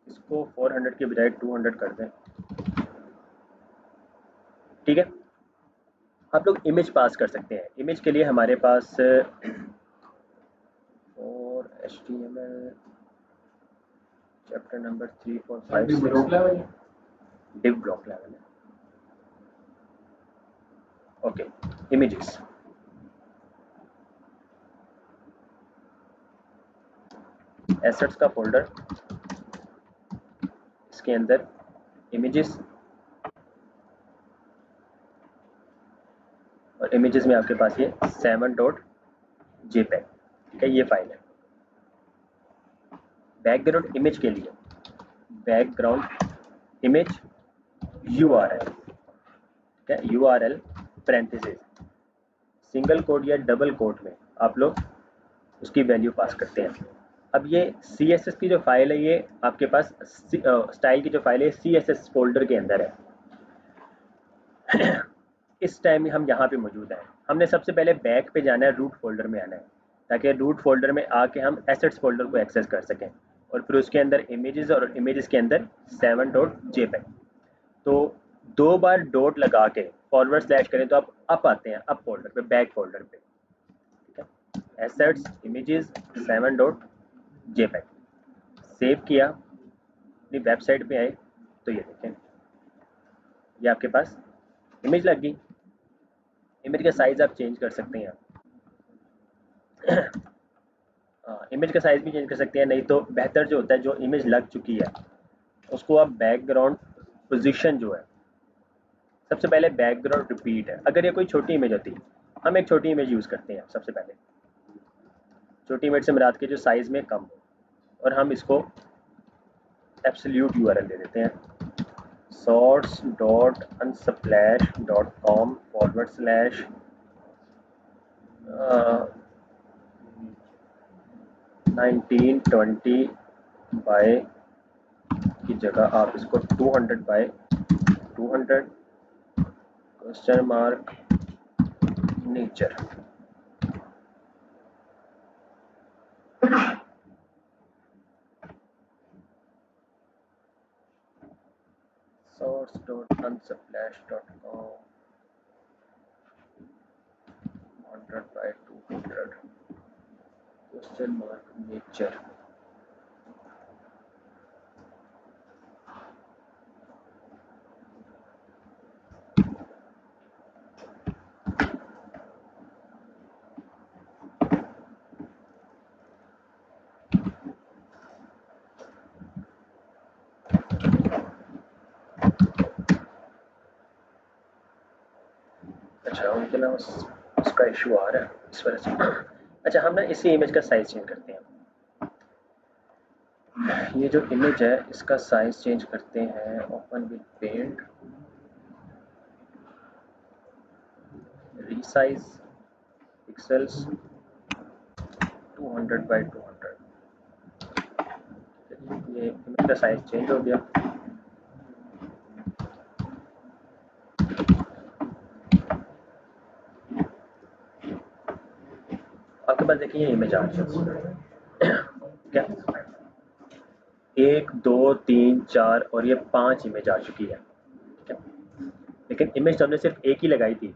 इसको 400 के बजाय 200 कर दें, ठीक है। आप लोग इमेज पास कर सकते हैं। इमेज के लिए हमारे पास और HTML chapter number 3 4 5 div block level है। डिव ब्लॉक लेवल है। ओके, इमेजेस, एसेट्स का फोल्डर, इसके अंदर इमेजेस, और इमेजेस में आपके पास ये 7.jpg, ठीक है, ये फाइल है। बैकग्राउंड इमेज के लिए बैकग्राउंड इमेज URL, ठीक है, URL पैरेंथेसिस सिंगल कोट या डबल कोट में आप लोग उसकी वैल्यू पास करते हैं। अब ये CSS की जो फाइल है ये आपके पास स्टाइल की जो फाइल है CSS फोल्डर के अंदर है। इस टाइम हम यहाँ पे मौजूद हैं। हमने सबसे पहले बैक पे जाना है, रूट फोल्डर में आना है, ताकि रूट फोल्डर में आके हम एसेट्स फोल्डर को एक्सेस कर सकें, और फिर उसके अंदर इमेजेस और इमेजेस के अंदर 7.jpg। तो 2 बार डॉट लगा के फॉरवर्ड स्लैश करें तो आप अप आते हैं, अप फोल्डर पे, बैक फोल्डर पे, ठीक है। एसेट्स इमेजेस 7.jpg, सेव किया, अपनी वेबसाइट पे आए तो ये देखें ये आपके पास इमेज लग गई। इमेज का साइज़ आप चेंज कर सकते हैं। इमेज का साइज़ भी चेंज कर सकते हैं, नहीं तो बेहतर जो होता है जो इमेज लग चुकी है उसको आप बैकग्राउंड पोजीशन जो है, सबसे पहले बैकग्राउंड रिपीट है। अगर ये कोई छोटी इमेज होती, हम एक छोटी इमेज यूज़ करते हैं। सबसे पहले छोटी इमेज से मुराद के जो साइज़ में कम हो, और हम इसको एब्सोल्यूट URL दे देते हैं, source.unsplash.com/, 1920 बाय की जगह आप इसको 200 by 200 question mark nature, source.unsplash.com 100 by 200 question mark nature. अच्छा उनके ना उसका इशू आ रहा है इस वजह से। अच्छा हम ना इसी इमेज का साइज चेंज करते हैं। ये जो इमेज है इसका साइज चेंज करते हैं। Open with paint, resize pixels 200 by 200। ये इमेज का साइज चेंज हो गया। आपके पास देखिए ये इमेज आ रही है क्या, 1 2 3 4 और ये 5 इमेज आ चुकी है, ठीक है। लेकिन इमेज तो हमने सिर्फ एक ही लगाई थी,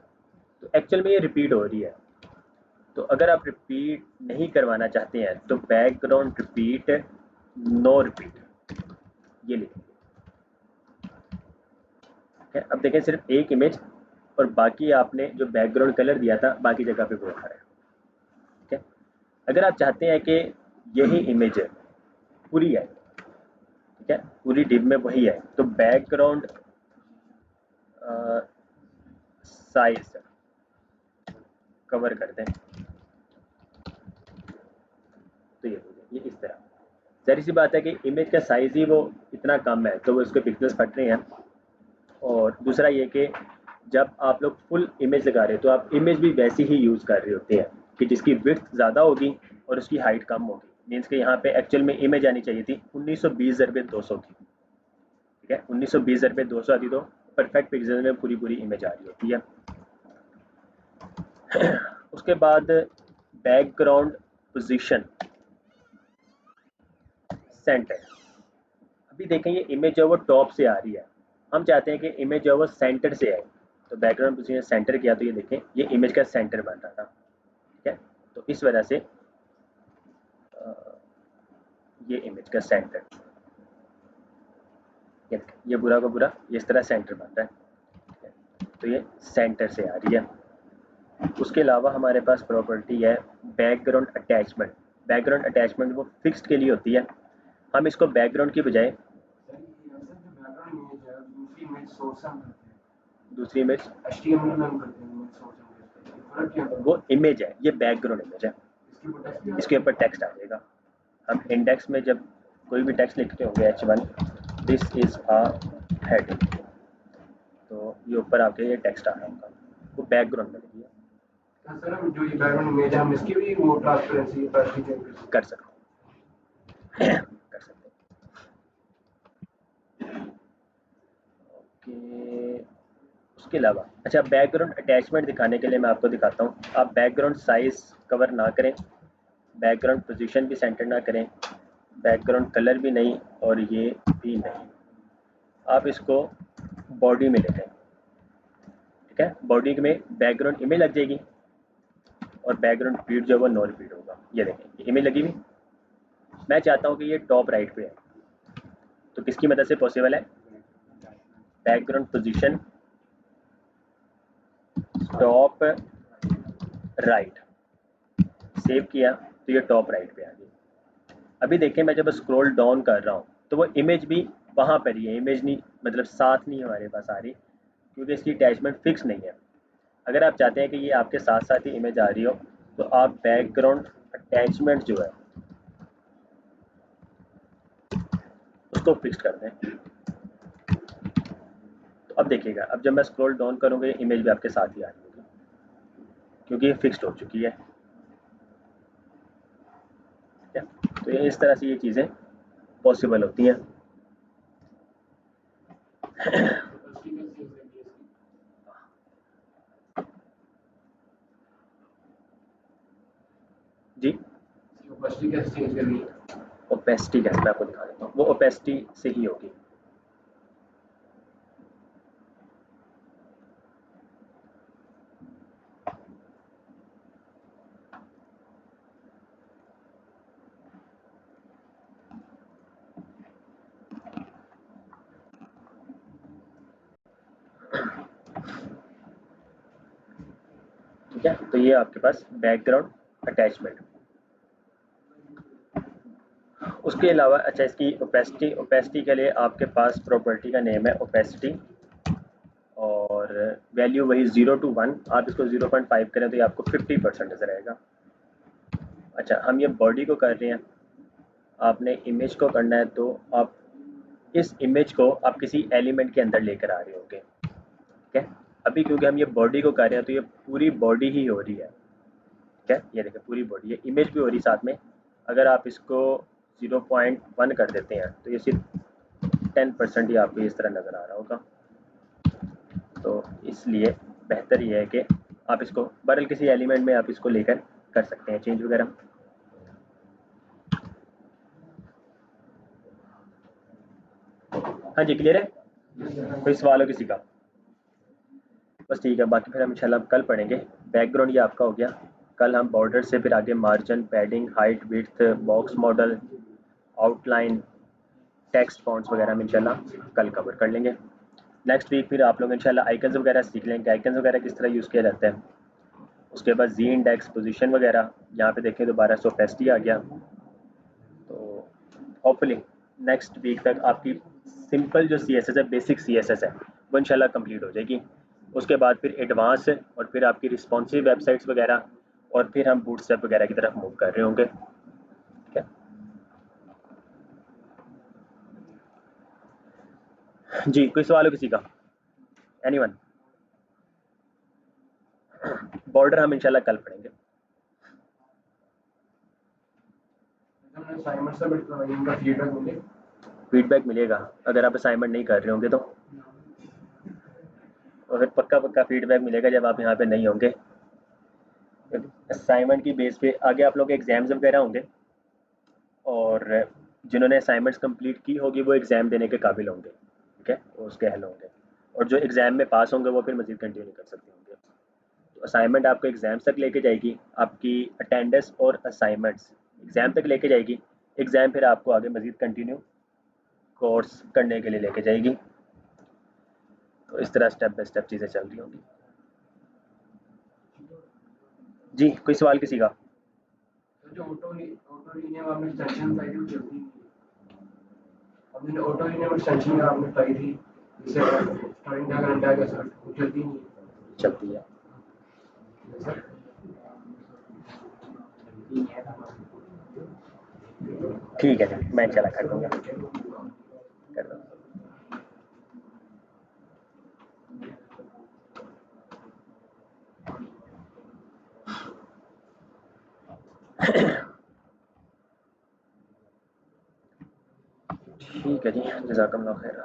तो एक्चुअल में ये रिपीट हो रही है। तो अगर आप रिपीट नहीं करवाना चाहते हैं तो बैकग्राउंड रिपीट नो रिपीट ये लिखेंगे, ठीक है। अब देखें सिर्फ एक इमेज और बाकी आपने जो बैकग्राउंड कलर दिया था बाकी जगह पे वो आ रहा है, ठीक है। अगर आप चाहते हैं कि यही इमेज पूरी है, ठीक है, पूरी डिब में वही है, तो बैकग्राउंड साइज कवर कर दें तो ये इस तरह। जाहिर सी बात है कि इमेज का साइज ही वो इतना कम है तो वो उसके पिक्सल्स फट रहे हैं। और दूसरा ये कि जब आप लोग फुल इमेज लगा रहे हो तो आप इमेज भी वैसी ही यूज़ कर रहे होते हैं कि जिसकी विड्थ ज़्यादा होगी और उसकी हाइट कम होगी। मीन्स कि यहाँ पे एक्चुअल में इमेज आनी चाहिए थी 1920x200 की, ठीक है। 1920x200 आती तो परफेक्ट पिक्सल में पूरी पूरी इमेज आ रही होती है। उसके बाद बैकग्राउंड पोजीशन सेंटर। अभी देखें ये इमेज जो है वो टॉप से आ रही है, हम चाहते हैं कि इमेज जो है वो सेंटर से आए, तो बैकग्राउंड पोजीशन सेंटर किया तो ये देखें ये इमेज का सेंटर बन रहा था, ठीक है। तो इस वजह से ये इमेज का सेंटर, ये बुरा का बुरा ये इस तरह सेंटर बनता है, ठीक है। तो ये सेंटर से आ रही है। उसके अलावा हमारे पास प्रॉपर्टी है बैकग्राउंड अटैचमेंट। बैकग्राउंड अटैचमेंट वो फिक्स्ड के लिए होती है, हम इसको बैकग्राउंड की बजाय दूसरी इमेज वो इमेज है, ये बैकग्राउंड इमेज है, इसके ऊपर टेक्स्ट आ जाएगा। हम इंडेक्स में जब कोई भी टेक्स्ट लिखते होंगे H1 this is a heading, तो ये ऊपर आके ये टेक्स्ट आ रहा होगा, वो बैकग्राउंड में लिखिए। सर हम जो ये बैकग्राउंड इमेज है हम इसकी भी वो ट्रांसपेरेंसी कर सकते हैं कर सकते हैं। ओके उसके अलावा अच्छा बैकग्राउंड अटैचमेंट दिखाने के लिए मैं आपको दिखाता हूँ। आप बैकग्राउंड साइज कवर ना करें, बैकग्राउंड पोजीशन भी सेंटर ना करें, बैकग्राउंड कलर भी नहीं और ये भी नहीं, आप इसको बॉडी में ले लें, ठीक है। बॉडी में बैकग्राउंड इमेज लग जाएगी और बैकग्राउंड रिपीट जो है वो नो रिपीट होगा। ये देखें इमेज लगी हुई, मैं चाहता हूँ कि ये टॉप राइट पे है, तो किसकी मदद से पॉसिबल है, background position top right, save किया तो ये टॉप राइट पे आ गई। अभी देखें मैं जब स्क्रॉल डाउन कर रहा हूँ तो वो इमेज भी वहाँ पर ही है, इमेज नहीं मतलब साथ नहीं हमारे पास आ रही क्योंकि इसकी अटैचमेंट फिक्स नहीं है। अगर आप चाहते हैं कि ये आपके साथ साथ ही इमेज आ रही हो तो आप बैकग्राउंड अटैचमेंट जो है उसको फिक्स कर दें। तो अब देखिएगा अब जब मैं स्क्रॉल डाउन करूँगा इमेज भी आपके साथ ही आ रही होगी क्योंकि ये फिक्स्ड हो चुकी है, ठीक है। तो ये इस तरह से ये चीज़ें पॉसिबल होती हैं। जी ओपेसिटी कैसे चेंज करनी है? ओपेसिटी कैसे मैं आपको दिखा देता हूँ, वो ओपेसिटी से ही होगी। ठीक है तो ये आपके पास बैकग्राउंड अटैचमेंट। उसके अलावा अच्छा इसकी ओपेसिटी के लिए आपके पास प्रॉपर्टी का नेम है ओपेसिटी और वैल्यू वही 0 to 1, आप इसको 0.5 करें तो ये आपको 50% नजर आएगा। अच्छा, हम ये बॉडी को कर रहे हैं, आपने इमेज को करना है, तो आप इस इमेज को आप किसी एलिमेंट के अंदर लेकर आ रहे होंगे, ठीक है। अभी क्योंकि हम ये बॉडी को कर रहे हैं तो ये पूरी बॉडी ही हो रही है, ठीक है। ये देखिए पूरी बॉडी, ये इमेज भी हो रही साथ में। अगर आप इसको 0.1 कर देते हैं तो ये सिर्फ 10% ही आपको इस तरह नज़र आ रहा होगा। तो इसलिए बेहतर ये है कि आप इसको बहरहाल किसी एलिमेंट में आप इसको लेकर कर सकते हैं चेंज वगैरह। हाँ जी, क्लियर है? कोई सवाल हो किसी का? बस ठीक है, बाकी फिर हम इंशाल्लाह कल पढ़ेंगे। बैकग्राउंड ये आपका हो गया। कल हम बॉर्डर से फिर आगे margin, padding, height, width, box model, outline, text fonts वगैरह हम इंशाल्लाह कल कवर कर लेंगे। नेक्स्ट वीक फिर आप लोग इंशाल्लाह आइकन्स वगैरह सीख लेंगे, आइकन्स वगैरह किस तरह यूज़ किया जाता है। उसके बाद जी इंडेक्स, पोजीशन वगैरह, यहाँ पे देखें तो 1200 पेस्टी आ गया। तो होपफुली नेक्स्ट वीक तक आपकी सिंपल जो CSS है, बेसिक CSS है, वो इंशाल्लाह कंप्लीट हो जाएगी। उसके बाद फिर एडवांस और फिर आपकी रिस्पॉन्सिव वेबसाइट्स वगैरह, और फिर हम बूटस्ट्रैप वगैरह की तरफ मूव कर रहे होंगे, ठीक है। जी, कोई सवाल हो किसी का? एनीवन? बॉर्डर हम इंशाल्लाह कल पढ़ेंगे। हमने असाइनमेंट सबमिट करवाई, इनका फीडबैक मिले। फीडबैक मिलेगा अगर आप असाइनमेंट नहीं कर रहे होंगे तो, और फिर पक्का पक्का फीडबैक मिलेगा जब आप यहाँ पे नहीं होंगे। असाइनमेंट की बेस पे आगे आप लोग एग्जाम्स वगैरह होंगे, और जिन्होंने असाइनमेंट्स कंप्लीट की होगी वो एग्ज़ाम देने के काबिल होंगे, ठीक है, वो उसके हल होंगे। और जो एग्ज़ाम में पास होंगे वो फिर मज़ीद कंटिन्यू कर सकते होंगे। तो असाइनमेंट आपको एग्ज़ाम्स तक लेके जाएगी, आपकी अटेंडेंस और असाइनमेंट्स एग्ज़ाम तक लेके जाएगी। एग्ज़ाम फिर आपको आगे मज़ीद कंटिन्यू कोर्स करने के लिए लेके जाएगी। तो इस तरह स्टेप बाय स्टेप चीज़ें चल रही होंगी। जी, कोई सवाल किसी का? जो ऑटो रीनेम आपने एक्सटेंशन बताई थी वो चलती नहीं है। हमने ऑटो रीनेम एक्सटेंशन आपने बताई थी, जिसे स्टार्टिंग टैग एंड टैग ऐसा वो चलती नहीं है। चलती है। सर ठीक है, मैं इंशाल्लाह कर दूँगा, कर दूँगा। ठीक है जी, जज़ाकल्लाह खैर।